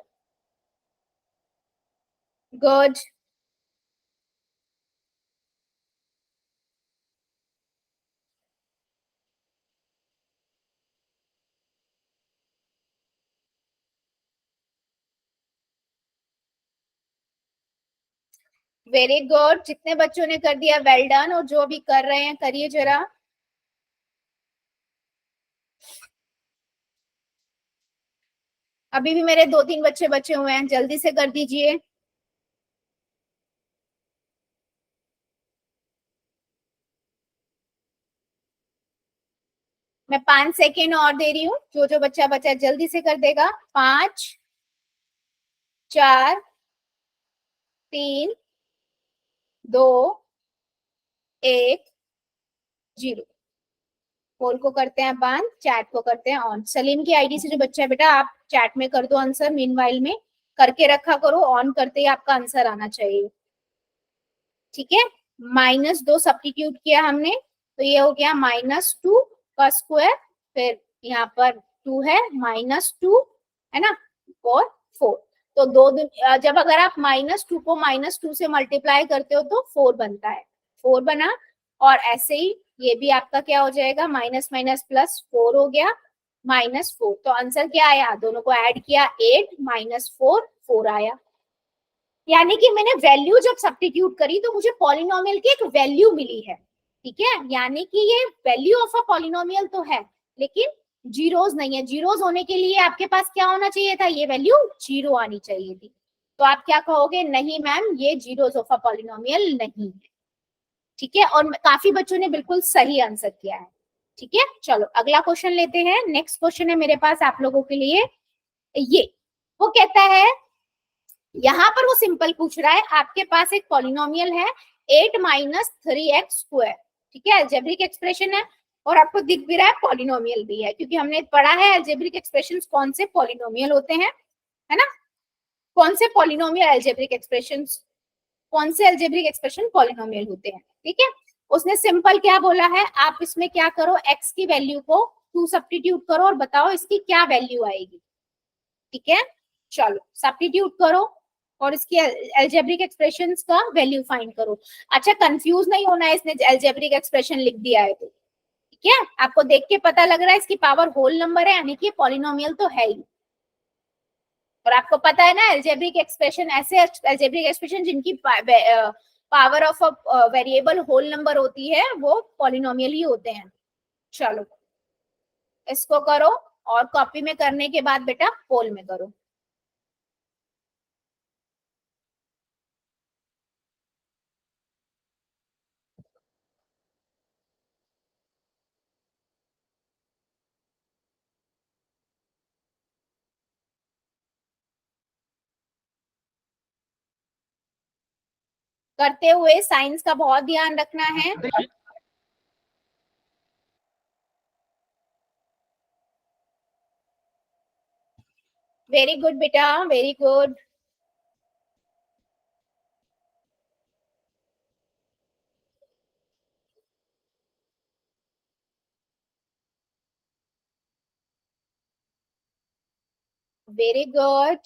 गुड, वेरी गुड, जितने बच्चों ने कर दिया वेल डन, और जो भी कर रहे हैं करिए जरा। अभी भी मेरे 2-3 बच्चे बचे हुए हैं, जल्दी से कर दीजिए। मैं 5 सेकेंड और दे रही हूँ, जो जो बच्चा बचा है जल्दी से कर देगा। 5, 4, 3, 2, 1, 0। पोल को करते हैं बंद, चैट को करते हैं ऑन। सलीम की आईडी से जो बच्चा है बेटा, आप चैट में कर दो आंसर, मीनवाइल में करके रखा करो, ऑन करते ही आपका आंसर आना चाहिए। ठीक है, -2 सब्स्टिट्यूट किया हमने, तो ये हो गया -2 का स्क्वायर, फिर यहाँ पर 2 है, -2 है ना, और 4। तो जब अगर आप -2 को -2 से मल्टीप्लाई करते हो तो 4 बनता है, 4 बना। और ऐसे ही ये भी आपका क्या हो जाएगा, माइनस माइनस प्लस 4 हो गया, -4। तो आंसर क्या आया, दोनों को ऐड किया 8 -4, 4 आया। यानी कि मैंने वैल्यू जब सब्स्टिट्यूट करी तो मुझे पॉलिनोमियल की एक वैल्यू मिली है। ठीक है, यानी कि ये वैल्यू ऑफ अ पॉलिनोमियल तो है, लेकिन जीरोस नहीं है। जीरोस होने के लिए आपके पास क्या होना चाहिए था, ये वैल्यू 0 आनी चाहिए थी। तो आप क्या कहोगे, नहीं मैम ये जीरोस ऑफ अ पॉलिनोमियल नहीं है। ठीक है, और काफी बच्चों ने बिल्कुल सही आंसर किया है। ठीक है, चलो अगला क्वेश्चन लेते हैं। नेक्स्ट क्वेश्चन है मेरे पास आप लोगों के लिए, ये वो कहता है, यहाँ पर वो सिंपल पूछ रहा है, आपके पास एक पॉलिनोमियल है 8 - 3x स्क्वायर। ठीक है, अलजेब्रिक एक्सप्रेशन है, और आपको दिख भी रहा है पॉलिनोमियल भी है, क्योंकि हमने पढ़ा है अलजेब्रिक एक्सप्रेशंस कौन से पॉलिनोमियल होते हैं, है ना। कौन से पॉलिनोमियल अलजेब्रिक एक्सप्रेशंस, कौन से अलजेब्रिक एक्सप्रेशन पॉलिनोमियल होते हैं। ठीक है, उसने सिंपल क्या बोला है, आप इसमें क्या करो, x की वैल्यू को 2 सब्स्टिट्यूट करो और बताओ इसकी क्या वैल्यू आएगी। ठीक है, चलो सब्स्टिट्यूट करो और इसकी अलजेब्रिक एक्सप्रेशंस का वैल्यू फाइंड करो। अच्छा, कंफ्यूज नहीं होना है, इसने अलजेब्रिक एक्सप्रेशन लिख दिया है तो। ठीक है, आपको देख के पता लग रहा है इसकी पावर होल नंबर है, यानी कि पॉलिनोमियल तो है ही। और आपको पता है ना, अलजेब्रिक एक्सप्रेशन ऐसे अलजेब्रिक एक्सप्रेशन जिनकी power of variable whole number होती है वो पॉलिनोमियल ही होते हैं। चलो इसको करो, और कॉपी में करने के बाद बेटा पोल में करो। करते हुए साइंस का बहुत ध्यान रखना है। वेरी गुड बेटा, वेरी गुड। Very good.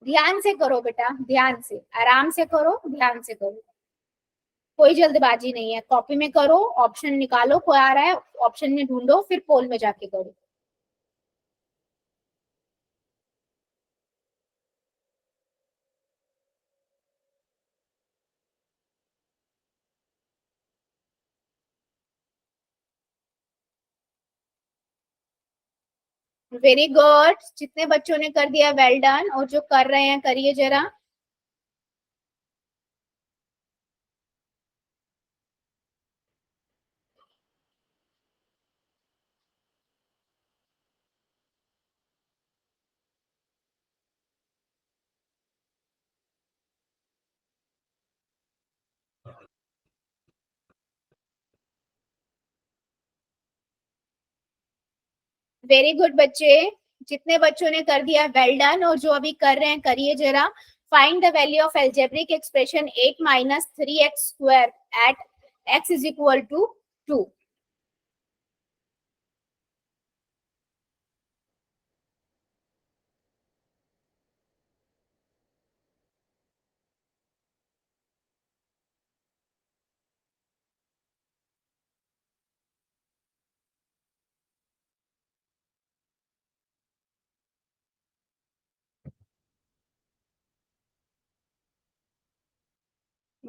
ध्यान से करो बेटा, ध्यान से, आराम से करो, ध्यान से करो, कोई जल्दबाजी नहीं है। कॉपी में करो, ऑप्शन निकालो, कोई आ रहा है ऑप्शन में ढूंढो, फिर पोल में जाके करो। वेरी गुड, जितने बच्चों ने कर दिया वेल डन, और जो कर रहे हैं करिए जरा। वेरी गुड बच्चे, जितने बच्चों ने कर दिया वेल डन, और जो अभी कर रहे हैं करिए जरा। Find the value of algebraic expression 8 - 3x square at x is equal to 2।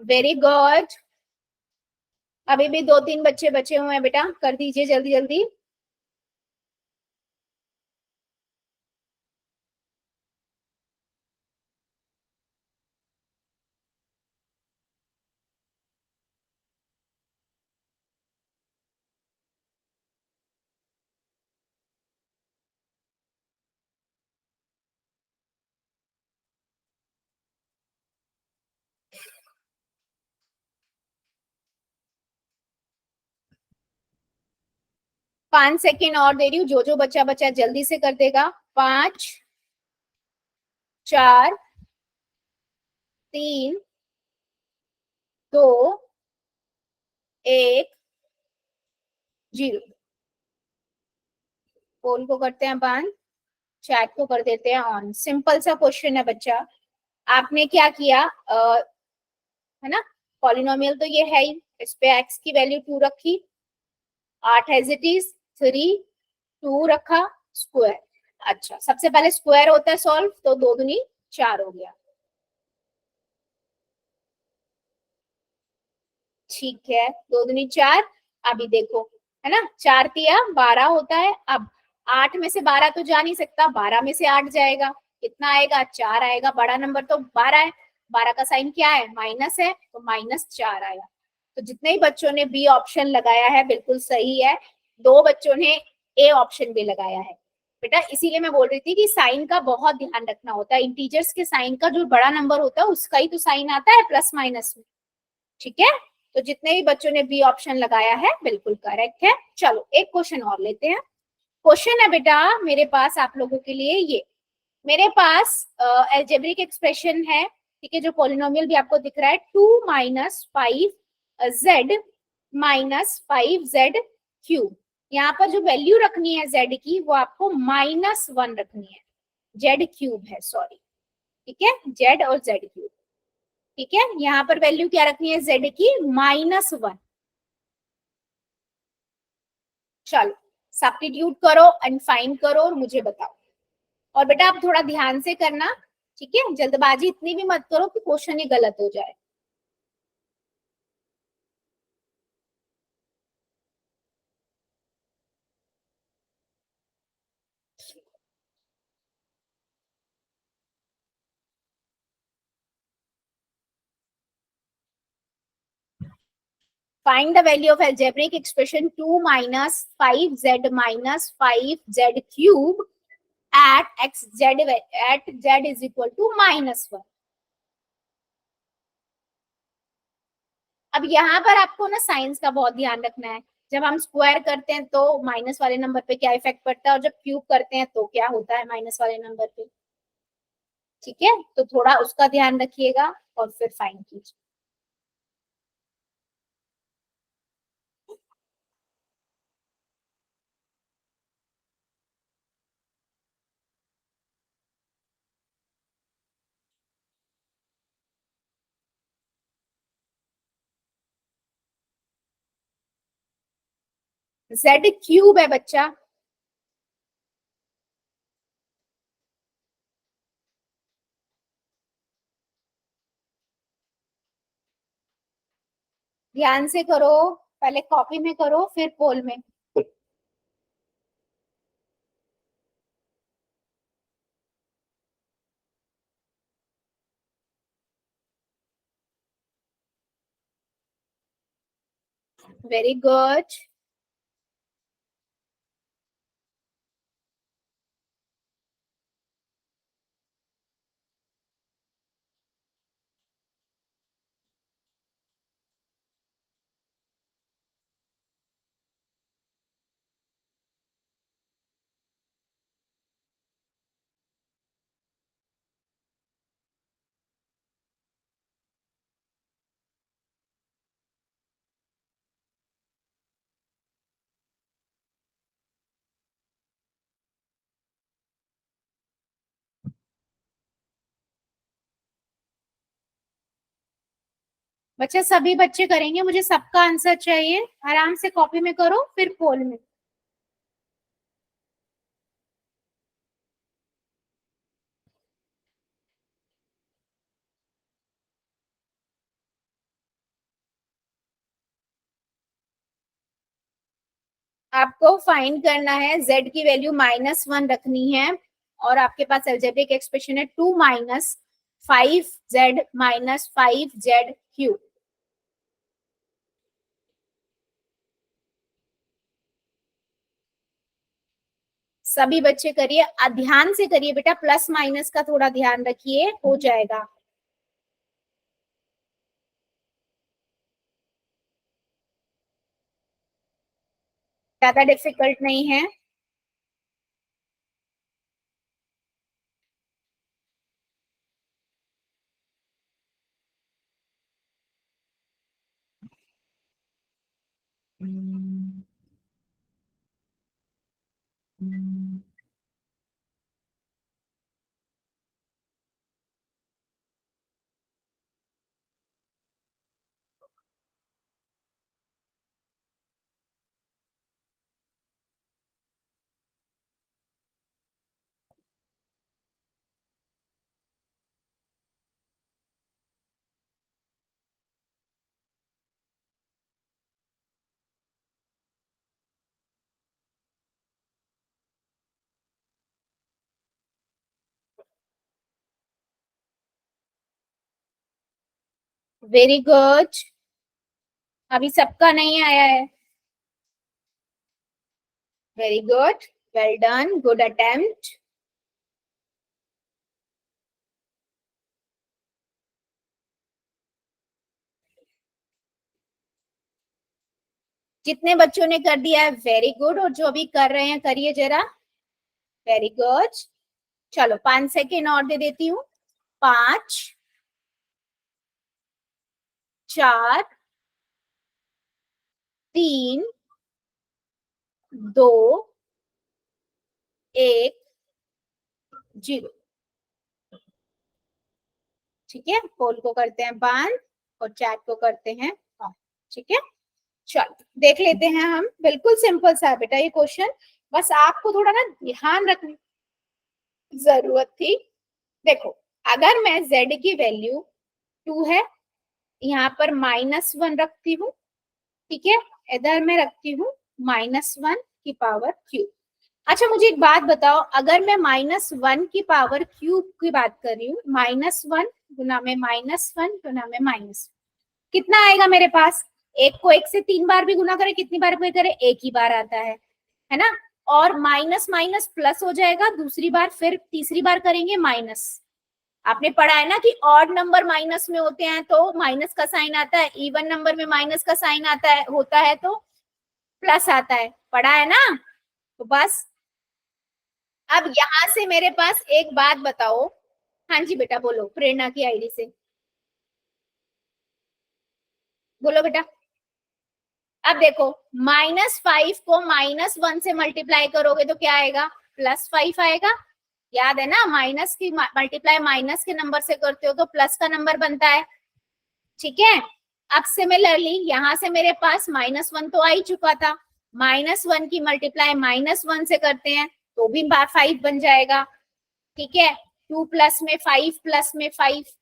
Very good. अभी भी 2-3 बच्चे बचे हुए हैं बेटा, कर दीजिए जल्दी जल्दी। पांच सेकेंड और दे रही हूँ, जो जो बच्चा बच्चा जल्दी से कर देगा। 5, 4, 3, 2, 1, 0। पोल को करते हैं बंद, चैट को कर देते हैं ऑन। सिंपल सा क्वेश्चन है बच्चा। आपने क्या किया, है ना, पॉलिनोमियल तो ये है ही, इस पे एक्स की वैल्यू 2 रखी, 8 एज इट इज, 3, 2 रखा, स्क्वायर। अच्छा, सबसे पहले स्क्वायर होता है सॉल्व, तो 2 दूनी 4 हो गया। ठीक है, 2 दूनी 4। अभी देखो, है ना, 4 तिया 12 होता है। अब 8 में से 12 तो जा नहीं सकता, 12 में से 8 जाएगा, कितना आएगा, 4 आएगा। बड़ा नंबर तो 12 है, 12 का साइन क्या है, माइनस है, तो -4 आया। तो जितने ही बच्चों ने बी ऑप्शन लगाया है बिल्कुल सही है। 2 बच्चों ने ए ऑप्शन भी लगाया है बेटा। इसीलिए मैं बोल रही थी कि साइन का बहुत ध्यान रखना होता है। इंटीजर्स के साइन का जो बड़ा नंबर होता है उसका ही तो साइन आता है प्लस माइनस में। ठीक है, तो जितने भी बच्चों ने बी ऑप्शन लगाया है बिल्कुल करेक्ट है। चलो एक क्वेश्चन और लेते हैं। क्वेश्चन है बेटा मेरे पास आप लोगों के लिए ये, मेरे पास एल्जेब्रिक एक्सप्रेशन है, ठीक है, जो पॉलिनोमियल भी आपको दिख रहा है, 2 - 5z -5z³ यहाँ पर जो वैल्यू रखनी है z की वो आपको -1 रखनी है। z³ है, सॉरी, ठीक है, z और z³। ठीक है, यहाँ पर वैल्यू क्या रखनी है z की, -1। चलो सब्स्टिट्यूट करो एंड फाइंड करो और मुझे बताओ। और बेटा आप थोड़ा ध्यान से करना, ठीक है, जल्दबाजी इतनी भी मत करो कि क्वेश्चन ही गलत हो जाए। Find the value of algebraic expression 2 - 5z - 5z³ at z is equal to -1। अब यहाँ पर आपको ना साइंस का बहुत ध्यान रखना है। जब हम स्क्वायर करते हैं तो माइनस वाले नंबर पे क्या इफेक्ट पड़ता है, और जब क्यूब करते हैं तो क्या होता है माइनस वाले नंबर पे। ठीक है, तो थोड़ा उसका ध्यान रखिएगा और फिर फाइन कीजिए। z³ है बच्चा। ध्यान से करो, पहले कॉपी में करो फिर पोल में। Very good. बच्चे सभी बच्चे करेंगे, मुझे सबका आंसर चाहिए। आराम से कॉपी में करो फिर पोल में। आपको फाइंड करना है, z की वैल्यू -1 रखनी है और आपके पास अलजेब्रिक एक्सप्रेशन है 2 minus 5z minus 5z cube. सभी बच्चे करिए, ध्यान से करिए बेटा, प्लस माइनस का थोड़ा ध्यान रखिए, हो जाएगा। ज्यादा डिफिकल्ट नहीं है। Very good. अभी सबका नहीं आया है। Very good, well done, good attempt. जितने बच्चों ने कर दिया है वेरी गुड, और जो भी कर रहे हैं करिए जरा। Very good. चलो 5 सेकेंड और दे देती हूँ। 5 4 3 2 1 0। ठीक है, पोल को करते हैं बंद और चैट को करते हैं ऑन। ठीक है, चलो देख लेते हैं हम। बिल्कुल सिंपल सा है बेटा ये क्वेश्चन, बस आपको थोड़ा ना ध्यान रखने की जरूरत थी। देखो, अगर मैं z की वैल्यू 2 है, यहाँ पर -1 रखती हूँ। ठीक है, इधर मैं रखती हूँ -1 की पावर क्यूब। अच्छा मुझे एक बात बताओ, अगर मैं -1 की पावर क्यूब की बात कर रही हूँ, -1 गुना में -1 गुना में माइनस, कितना आएगा मेरे पास? एक को एक से 3 बार भी गुना करे, कितनी बार भी करे, एक ही बार आता है ना। और माइनस माइनस प्लस हो जाएगा दूसरी बार, फिर तीसरी बार करेंगे माइनस। आपने पढ़ा है ना कि ऑड नंबर माइनस में होते हैं तो माइनस का साइन आता है, इवन नंबर में माइनस का साइन आता है होता है तो प्लस आता है, पढ़ा है ना। तो बस अब यहां से मेरे पास एक बात बताओ। हाँ जी बेटा बोलो, प्रेरणा की आईडी से बोलो बेटा। अब देखो, -5 को -1 से मल्टीप्लाई करोगे तो क्या आएगा? +5 आएगा। याद है ना, माइनस की मल्टीप्लाई माइनस के नंबर से करते हो तो प्लस का नंबर बनता है। ठीक है, अब सिमिलरली यहां से मेरे पास -1 तो आ ही चुका था, -1 की मल्टीप्लाई -1 से करते हैं तो भी 5 बन जाएगा। ठीक है, 2 प्लस में 5 प्लस में 5।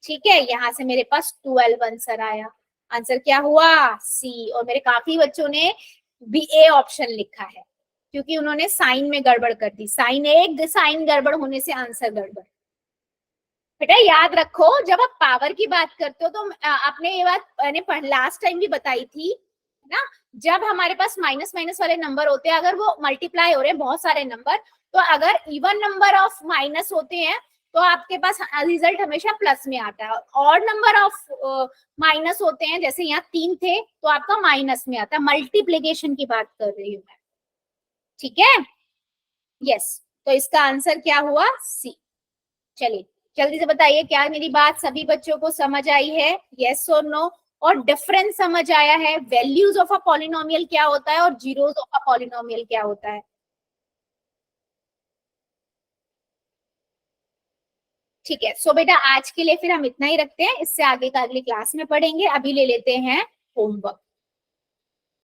ठीक है, यहाँ से मेरे पास 12 आंसर आया। आंसर क्या हुआ? सी। और मेरे काफी बच्चों ने बी ए ऑप्शन लिखा है, क्योंकि उन्होंने साइन में गड़बड़ कर दी। साइन एक साइन गड़बड़ होने से आंसर गड़बड़। बेटा याद रखो, जब आप पावर की बात करते हो तो आपने ये बात मैंने लास्ट टाइम भी बताई थी ना, जब हमारे पास माइनस माइनस वाले नंबर होते हैं, अगर वो मल्टीप्लाई हो रहे हैं बहुत सारे नंबर, तो अगर इवन नंबर ऑफ माइनस होते हैं तो आपके पास रिजल्ट हमेशा प्लस में आता है। और नंबर ऑफ माइनस होते हैं, जैसे यहाँ 3 थे तो आपका माइनस में आता है। मल्टीप्लीकेशन की बात कर रही हूँ मैं। ठीक है, यस। तो इसका आंसर क्या हुआ? सी। चलिए जल्दी से बताइए, क्या मेरी बात सभी बच्चों को समझ आई है? यस और नो? और डिफरेंस समझ आया है? वैल्यूज ऑफ अ पॉलिनोमियल क्या होता है और जीरोस ऑफ अ पॉलिनोमियल क्या होता है? ठीक है, सो बेटा आज के लिए फिर हम इतना ही रखते हैं, इससे आगे का अगली क्लास में पढ़ेंगे। अभी ले लेते हैं होमवर्क।